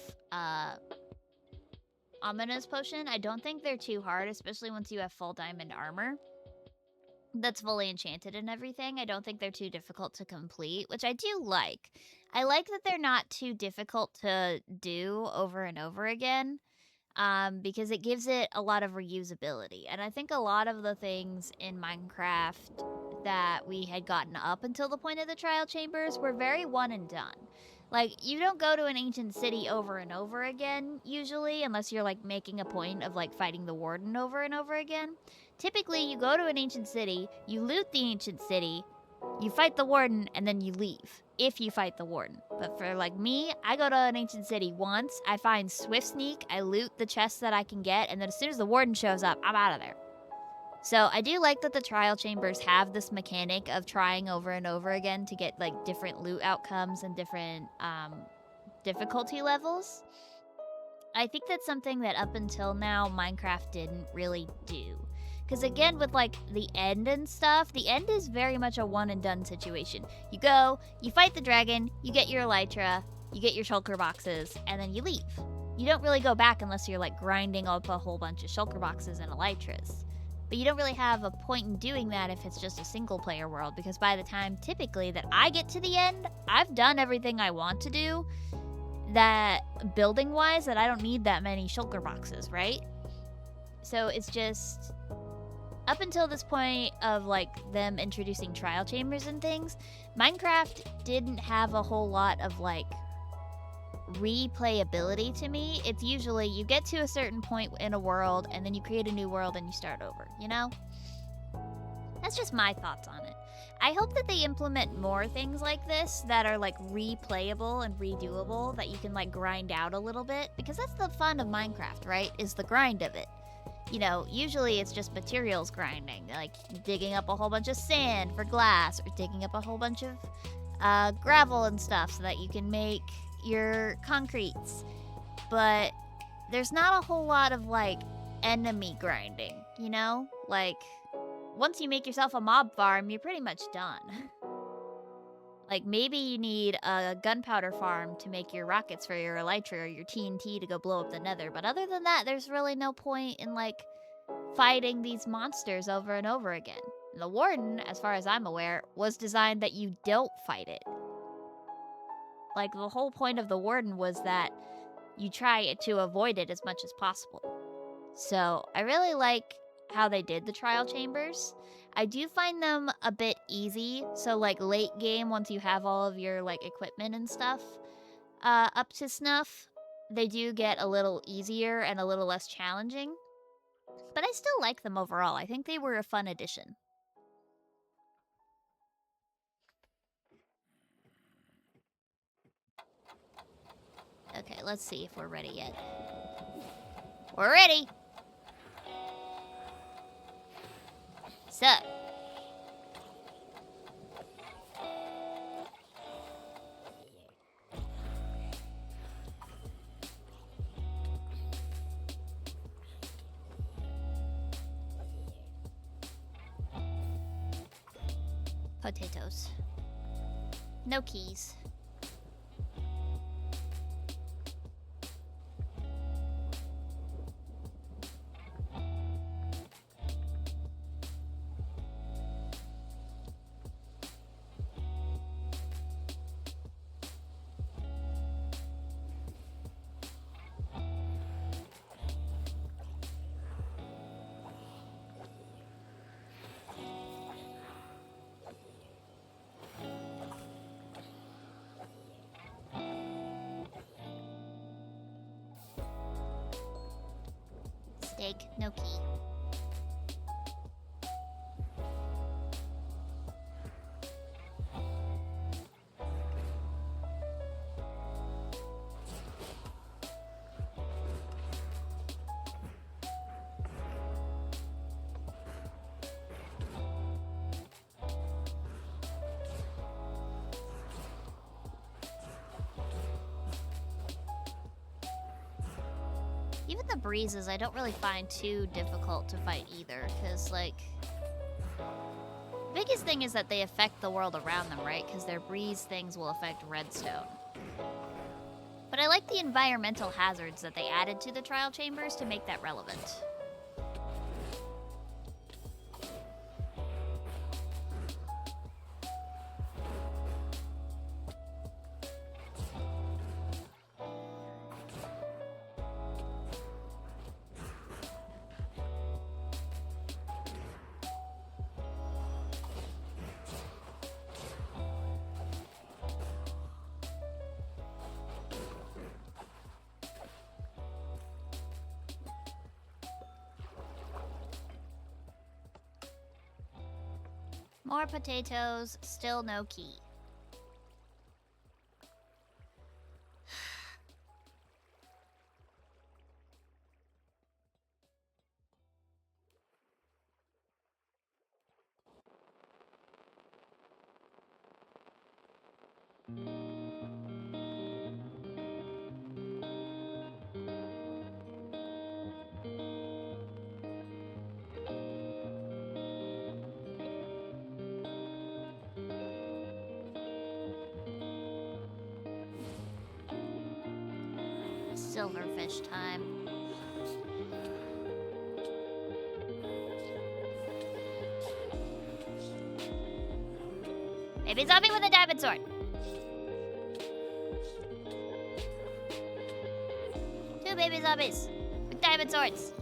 ominous potion, I don't think they're too hard, especially once you have full diamond armor that's fully enchanted and everything. I don't think they're too difficult to complete, which I do like. I like that they're not too difficult to do over and over again. because it gives it a lot of reusability. And I think a lot of the things in Minecraft that we had gotten up until the point of the trial chambers were very one and done. Like, you don't go to an ancient city over and over again, usually, unless you're, like, making a point of, like, fighting the warden over and over again. Typically, you go to an ancient city, you loot the ancient city, you fight the warden, and then you leave, if you fight the warden. But for, like, me, I go to an ancient city once, I find Swift Sneak, I loot the chests that I can get, and then as soon as the warden shows up, I'm out of there. So I do like that the trial chambers have this mechanic of trying over and over again to get, like, different loot outcomes and different difficulty levels. I think that's something that up until now Minecraft didn't really do. Because again, with, like, the end and stuff, the end is very much a one and done situation. You go, you fight the dragon, you get your Elytra, you get your shulker boxes, and then you leave. You don't really go back unless you're, like, grinding up a whole bunch of shulker boxes and Elytras. But you don't really have a point in doing that if it's just a single player world, because by the time typically that I get to the end, I've done everything I want to do that building wise that I don't need that many shulker boxes, right? So it's just up until this point of, like, them introducing trial chambers and things, Minecraft didn't have a whole lot of, like, replayability to me. It's usually you get to a certain point in a world and then you create a new world and you start over, you know? That's just my thoughts on it. I hope that they implement more things like this that are, like, replayable and redoable, that you can, like, grind out a little bit, because that's the fun of Minecraft, right? Is the grind of it. You know, usually it's just materials grinding, like digging up a whole bunch of sand for glass, or digging up a whole bunch of gravel and stuff so that you can make your concretes. But there's not a whole lot of, like, enemy grinding, you know? Like, once you make yourself a mob farm, you're pretty much done. Like, maybe you need a gunpowder farm to make your rockets for your Elytra or your TNT to go blow up the nether. But other than that, there's really no point in, like, fighting these monsters over and over again. And the warden, as far as I'm aware, was designed that you don't fight it. Like, the whole point of the warden was that you try to avoid it as much as possible. So I really like how they did the trial chambers. I do find them a bit easy. So, like, late game, once you have all of your, like, equipment and stuff up to snuff, they do get a little easier and a little less challenging. But I still like them overall. I think they were a fun addition. Okay, let's see if we're ready yet. We're ready! Sup? Potatoes. No keys. Steak, no key. Even the breezes I don't really find too difficult to fight either, because, like, the biggest thing is that they affect the world around them, right? Because their breeze things will affect redstone. But I like the environmental hazards that they added to the trial chambers to make that relevant. More potatoes, still no key. Silverfish time. Baby zombie with a diamond sword. Two baby zombies with diamond swords.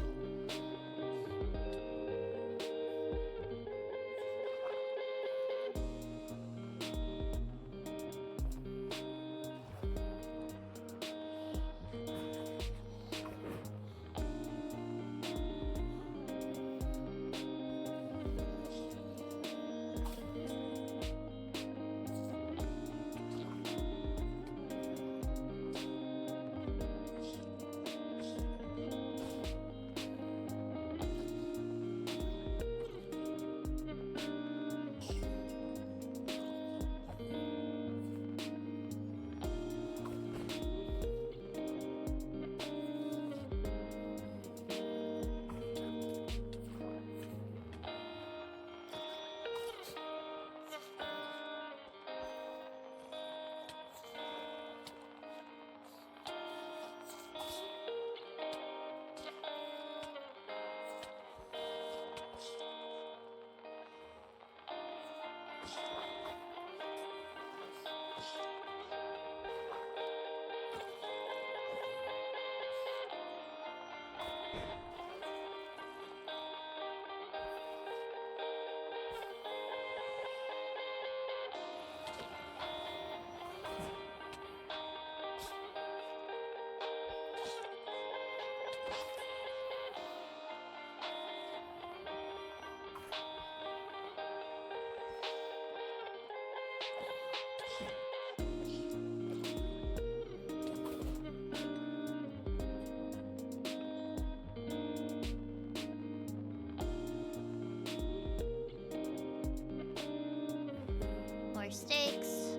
Steaks.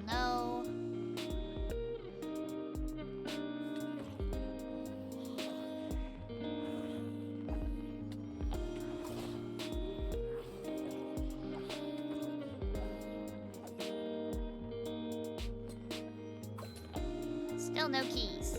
No. Still no keys.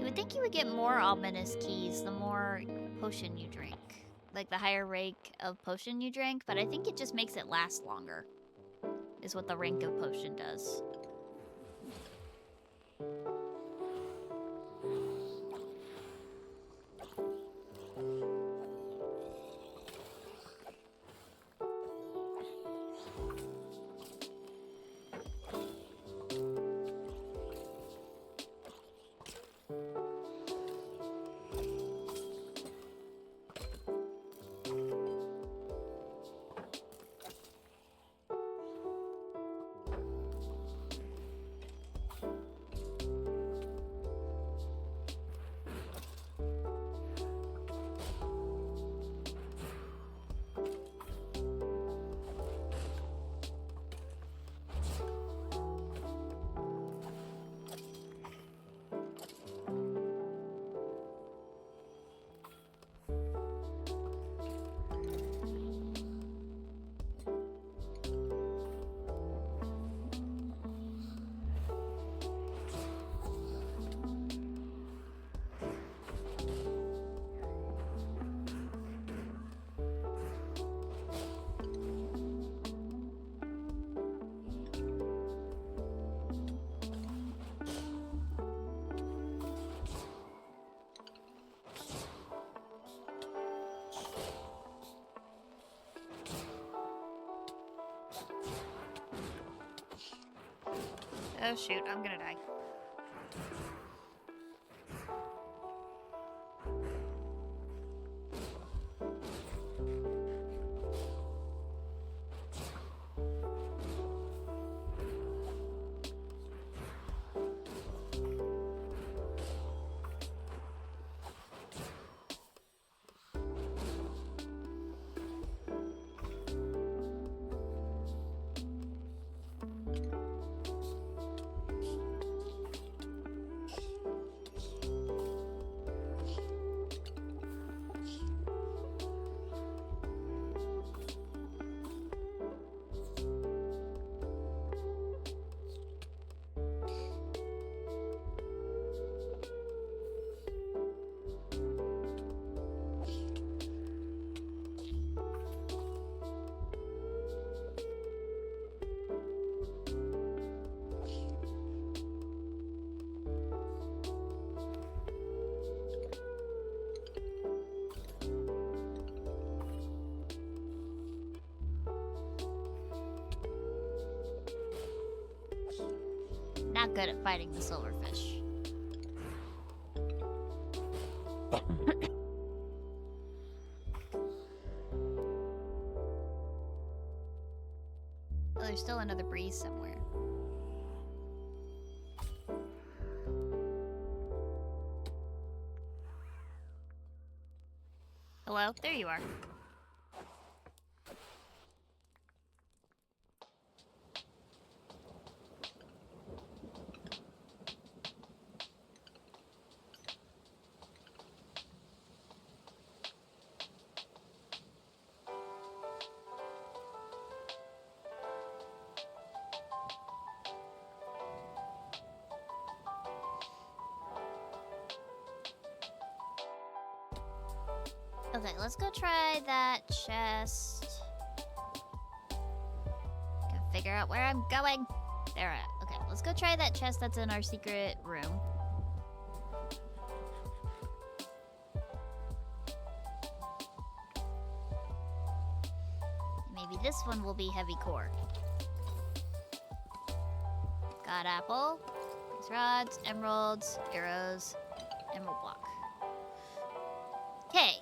I think you would get more ominous keys the more potion you drink. Like the higher rank of potion you drink, but I think it just makes it last longer. Is what the rank of potion does. Oh shoot, I'm gonna die. Not good at fighting the silverfish. Oh, there's still another breeze somewhere. Hello? There you are. Okay, let's go try that chest. Can figure out where I'm going. There. Okay, let's go try that chest that's in our secret room. Maybe this one will be heavy core. Got apple, these rods, emeralds, arrows, emerald block. Okay.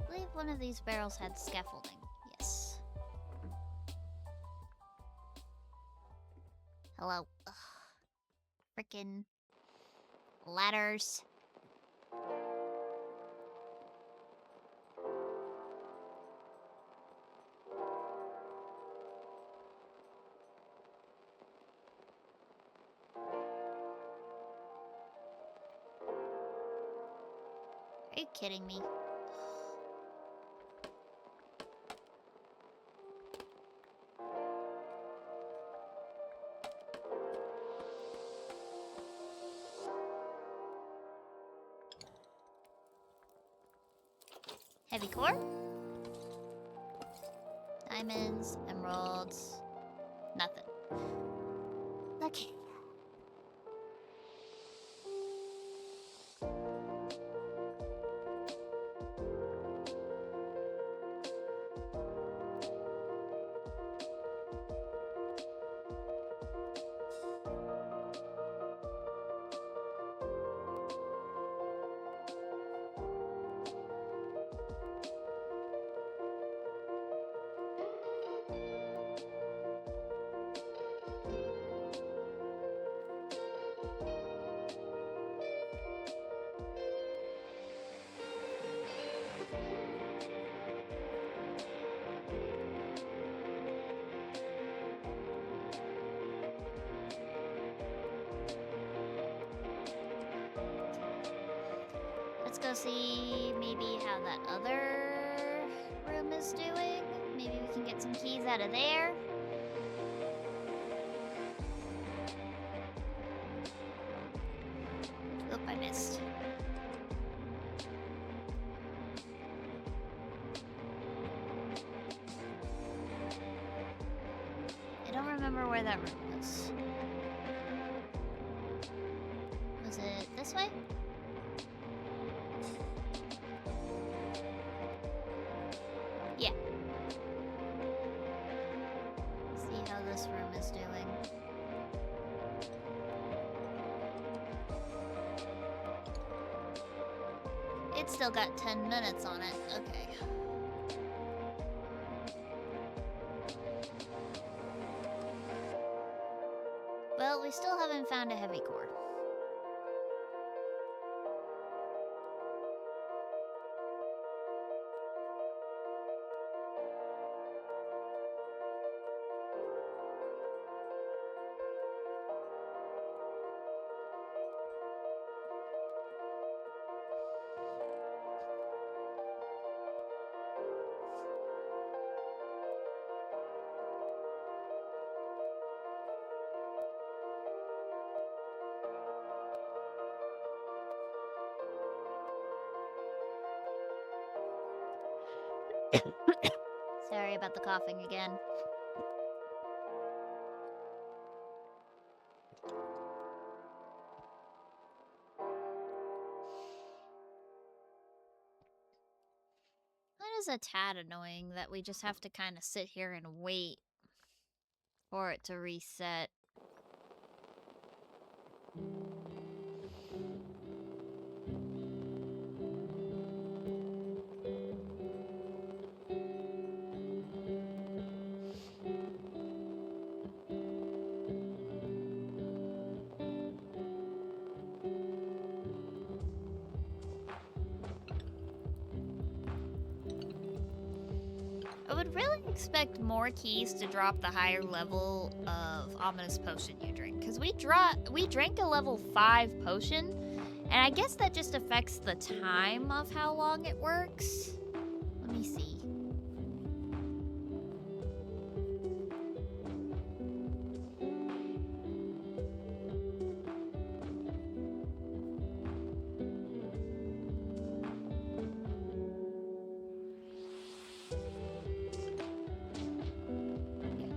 I believe one of these barrels had scaffolding. Yes. Hello. Ugh. Frickin' ladders. Are you kidding me? Heavy core? Diamonds, emeralds, nothing. Okay. also see maybe how that other room is doing. Maybe we can get some keys out of there. Oop, I missed. I don't remember where that room was. Was it this way? Yeah. See how this room is doing. It's still got 10 minutes on it. Okay. Well, we still haven't found a heavy core. Sorry about the coughing again. That is a tad annoying that we just have to kind of sit here and wait for it to reset. I would really expect more keys to drop the higher level of ominous potion you drink, because we drank a level 5 potion, and I guess that just affects the time of how long it works. Let me see.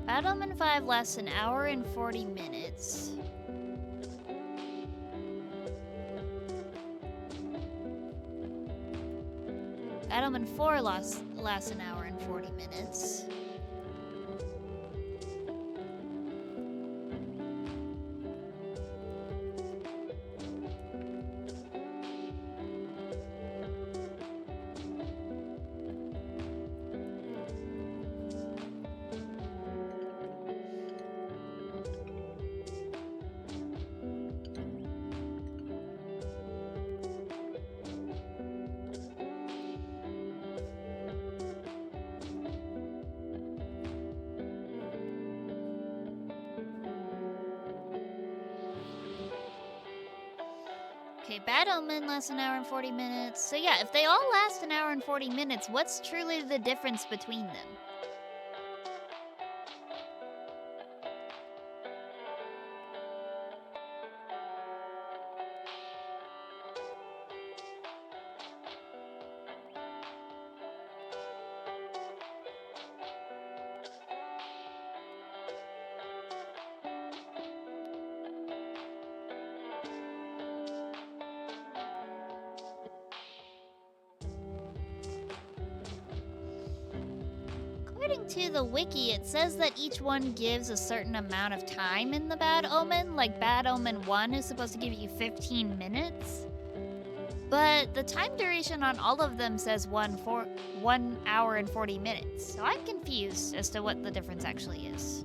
Bad Omen 5 lasts an hour and 40 minutes. Bad Omen 4 lasts an hour and 40 minutes. Okay, Bad Omen lasts an hour and 40 minutes. So yeah, if they all last an hour and 40 minutes, what's truly the difference between them? According to the wiki, it says that each one gives a certain amount of time in the Bad Omen. Like Bad Omen 1 is supposed to give you 15 minutes. But the time duration on all of them says 1 hour and 40 minutes. So I'm confused as to what the difference actually is.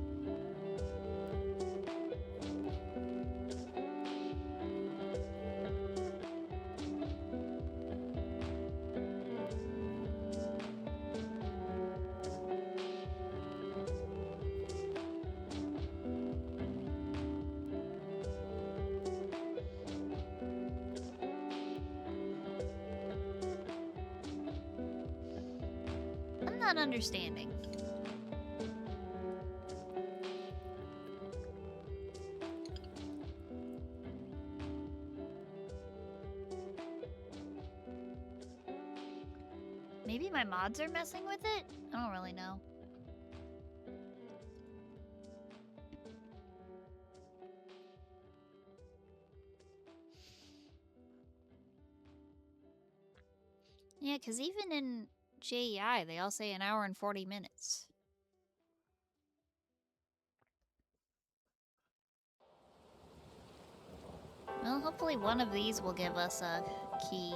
not understanding. Maybe my mods are messing with it? I don't really know. Yeah, because even in JEI, they all say an hour and 40 minutes. Well, hopefully one of these will give us a key.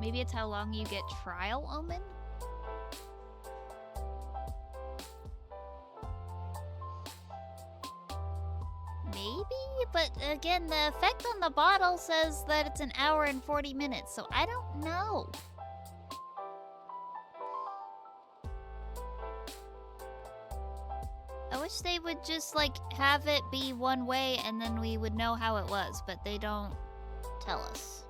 Maybe it's how long you get trial omen? Maybe? But again, the effect on the bottle says that it's an hour and 40 minutes, so I don't know. I wish they would just, like, have it be one way and then we would know how it was, but they don't tell us.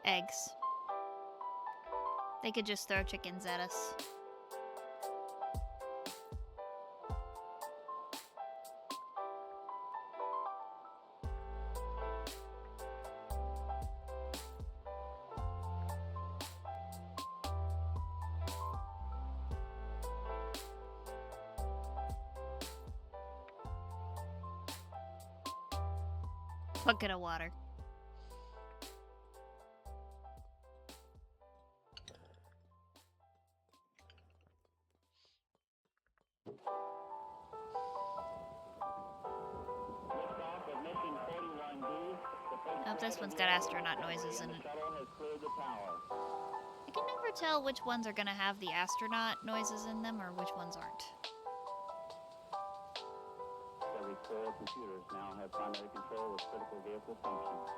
Eggs. They could just throw chickens at us. Bucket of water. Oh, this one's got astronaut noises in it. I can never tell which ones are gonna have the astronaut noises in them or which ones aren't. Every core computers now have primary control of critical vehicle functions.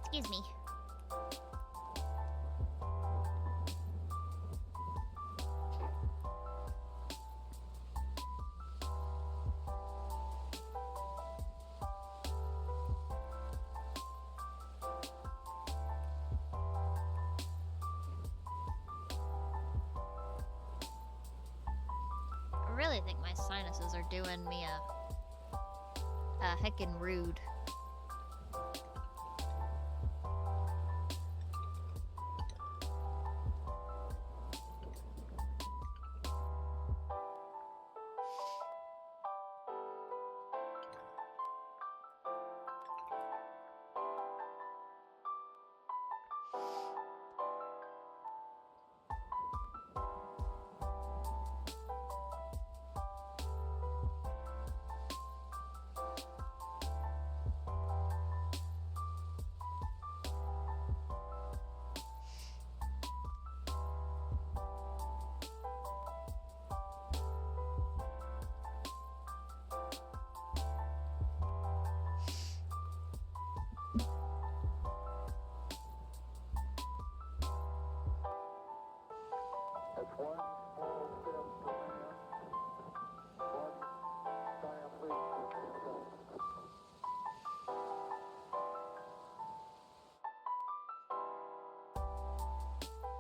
Excuse me. I really think my sinuses are doing me a heckin' rude.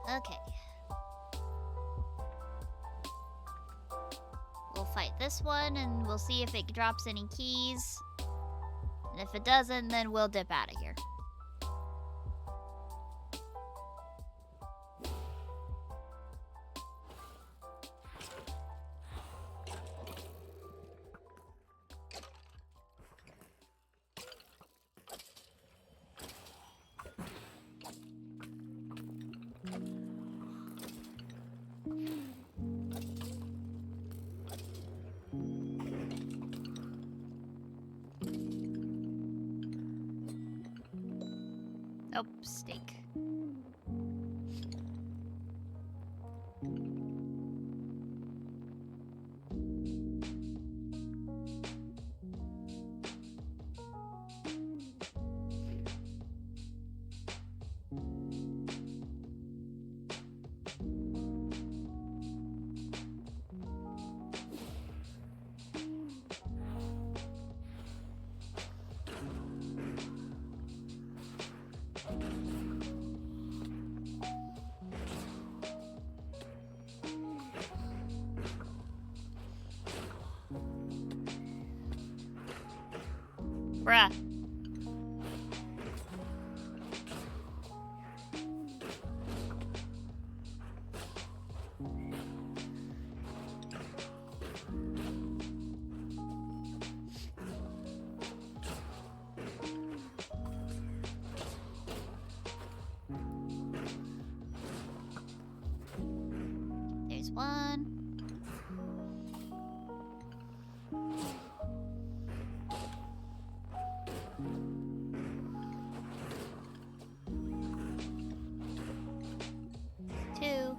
Okay. We'll fight this one and we'll see if it drops any keys. And if it doesn't, then we'll dip out of here. Oh, steak. Bruh. There's one. Two.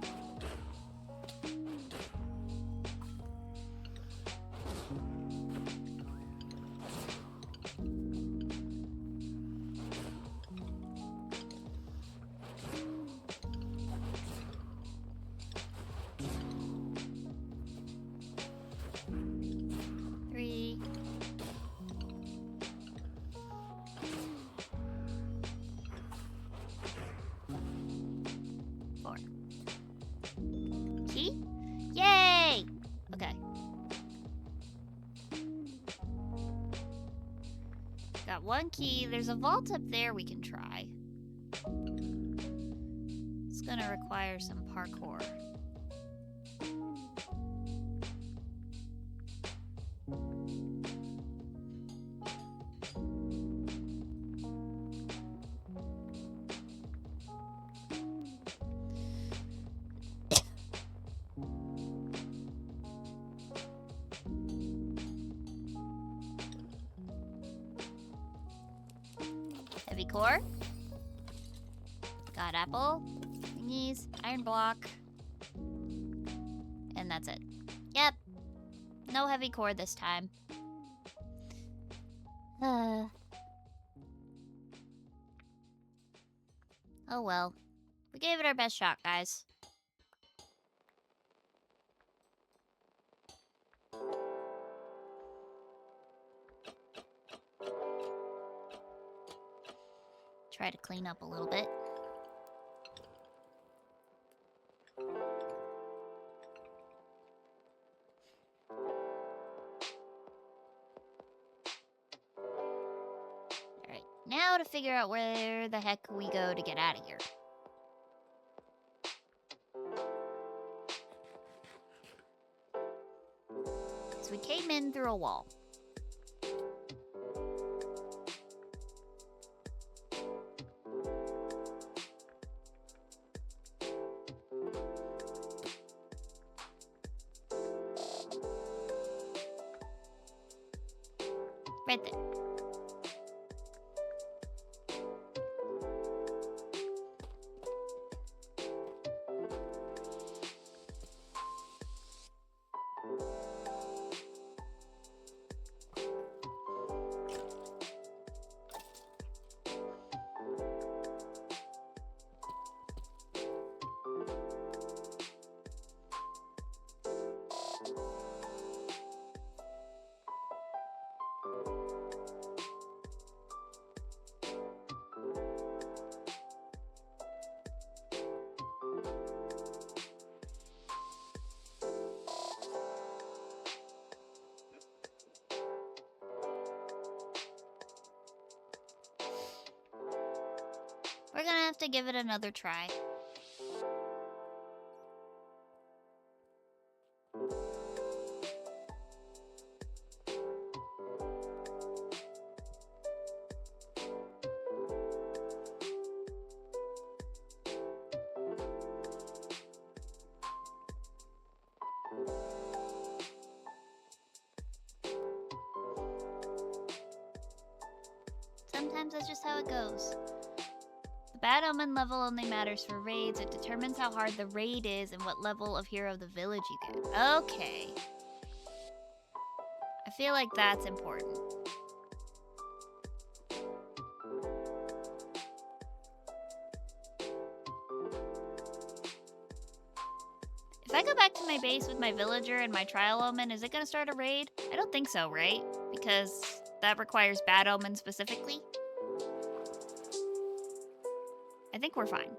Three. Four. Key? Yay! Okay. Got one key. There's a vault up there we can try. It's gonna require some parkour. Heavy core. Got apple. Thingies. Iron block. And that's it. Yep. No heavy core this time. Oh well. We gave it our best shot, guys. Try to clean up a little bit. Alright, now to figure out where the heck we go to get out of here. So we came in through a wall. Right there. We're gonna have to give it another try. Sometimes that's just how it goes. The The bad omen level only matters for raids. It determines how hard the raid is and what level of hero of the village you get. Okay. I feel like that's important. If I go back to my base with my villager and my trial omen, is it gonna start a raid? I don't think so, right? Because that requires bad omen specifically. I think we're fine.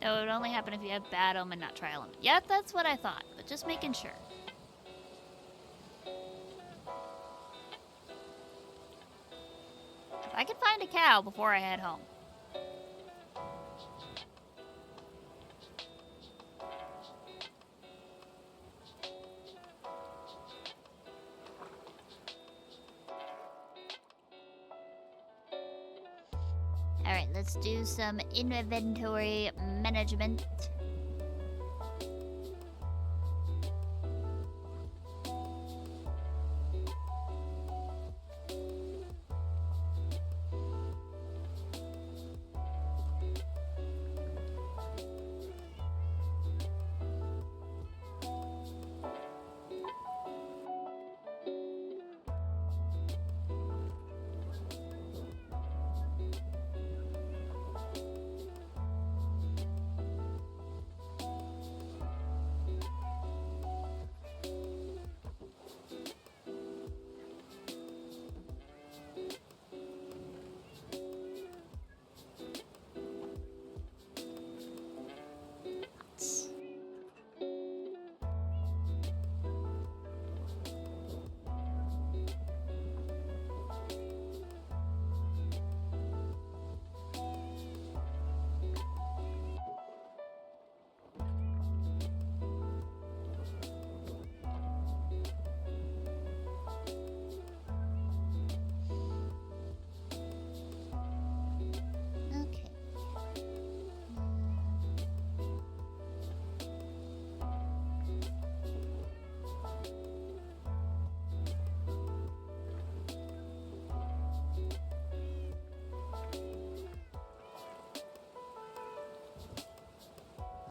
No, it would only happen if you have bad omen, not trial omen. Yeah, that's what I thought, but just making sure. If I could find a cow before I head home. Alright, let's do some inventory management.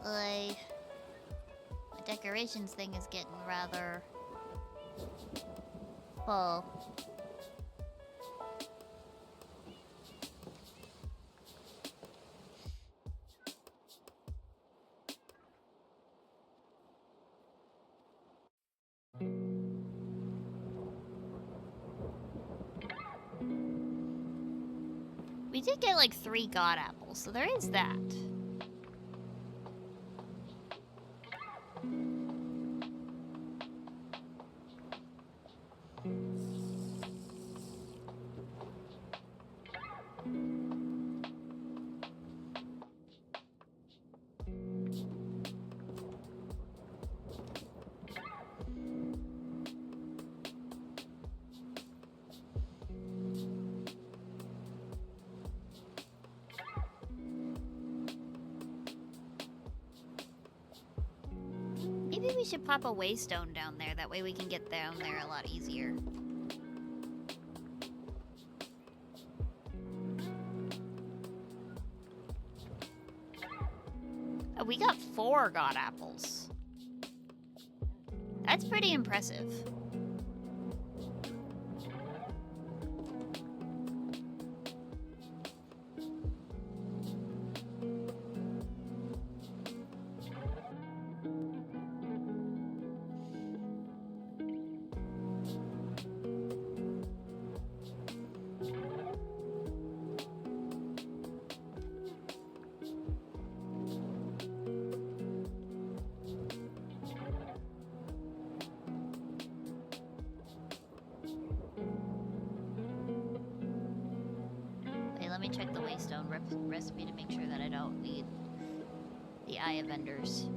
My decorations thing is getting rather full. We did get like 3 god apples, so there is that. Maybe we should pop a waystone down there, that way we can get down there a lot easier. Oh, we got 4 god apples. That's pretty impressive. me check the waystone recipe to make sure that I don't need the Eye of Vendors.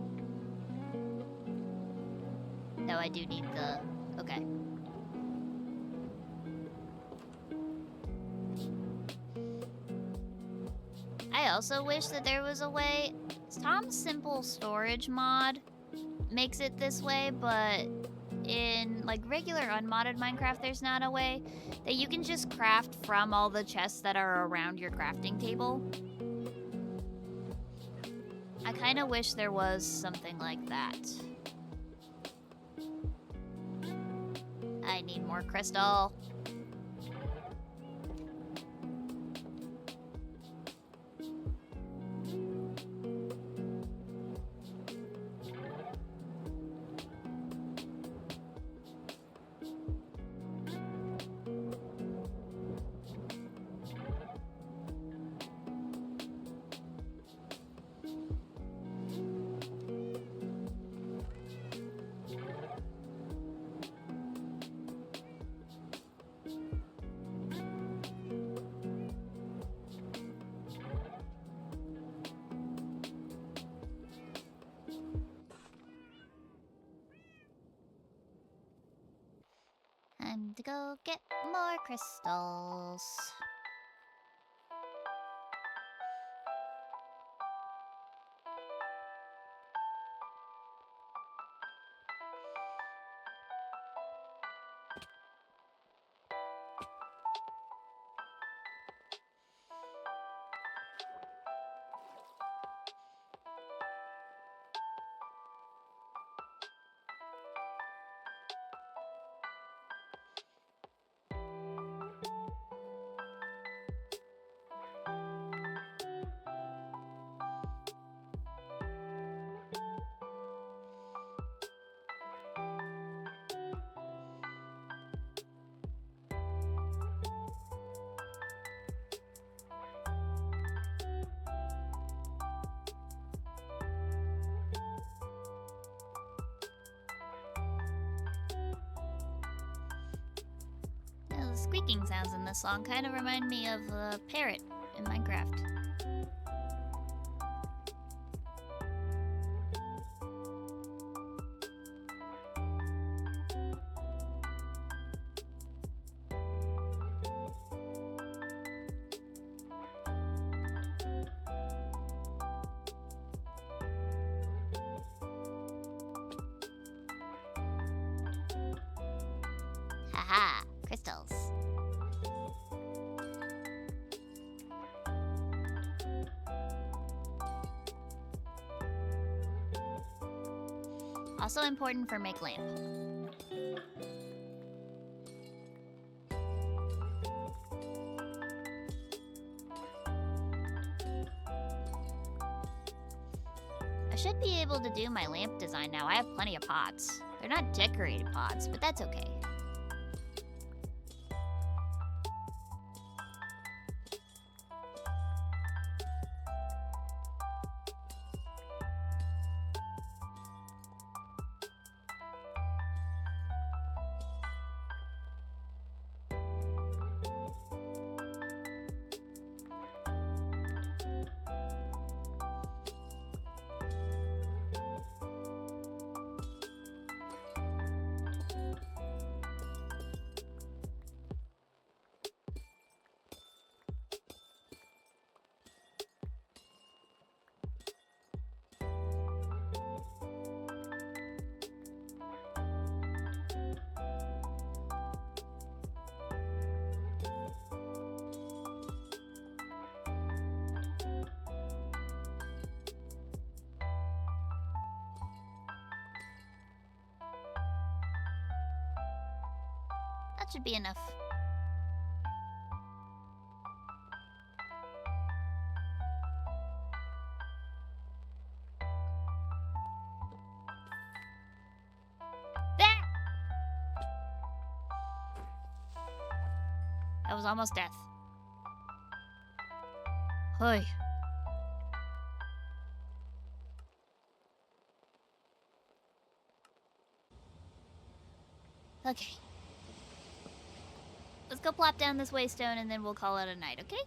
No, I do need the... Okay. I also wish that there was a way... Tom's Simple Storage mod makes it this way, but in like regular unmodded Minecraft, there's not a way that you can just craft from all the chests that are around your crafting table. I kind of wish there was something like that. I need more crystal. Time to go get more crystals. The squeaking sounds in this song kind of remind me of a parrot in Minecraft. Haha, crystals. Also important for make lamp. I should be able to do my lamp design now. I have plenty of pots. They're not decorated pots, but that's okay. That should be enough. There! That was almost death. Hoy. Okay. Let's go plop down this waystone and then we'll call it a night, okay?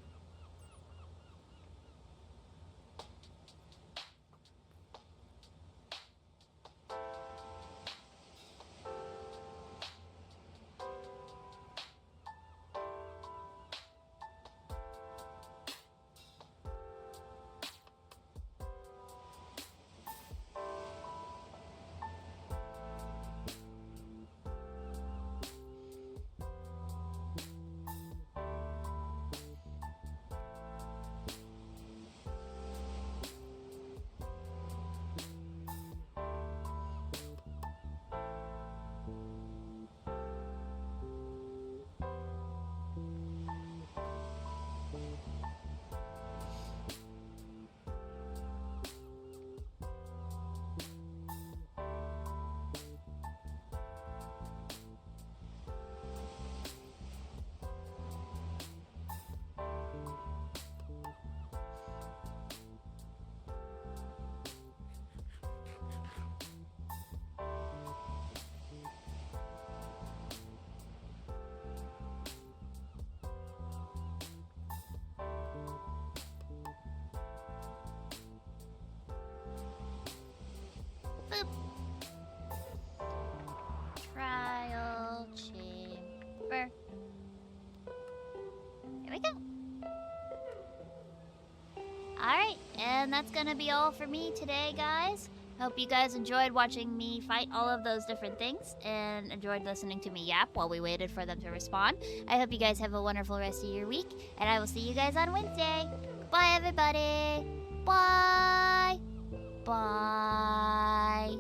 And that's gonna be all for me today, guys. Hope you guys enjoyed watching me fight all of those different things and enjoyed listening to me yap while we waited for them to respond. I hope you guys have a wonderful rest of your week, and I will see you guys on Wednesday. Bye, everybody. Bye. Bye.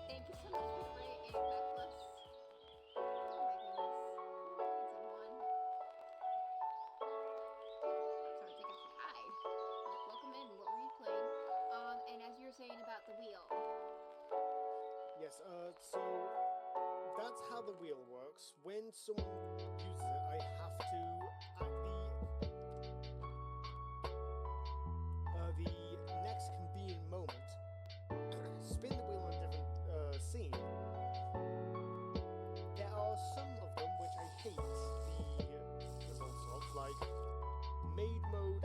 Thank you so much for creating backlist. Oh my goodness. Sorry, take off your eye. Welcome in. What were you playing? And as you were saying about the wheel. Yes, so that's how the wheel works. When someone uses it, I have to, at the next convenient moment, spin the wheel on a different scene. There are some of them which I hate the results of, like maid mode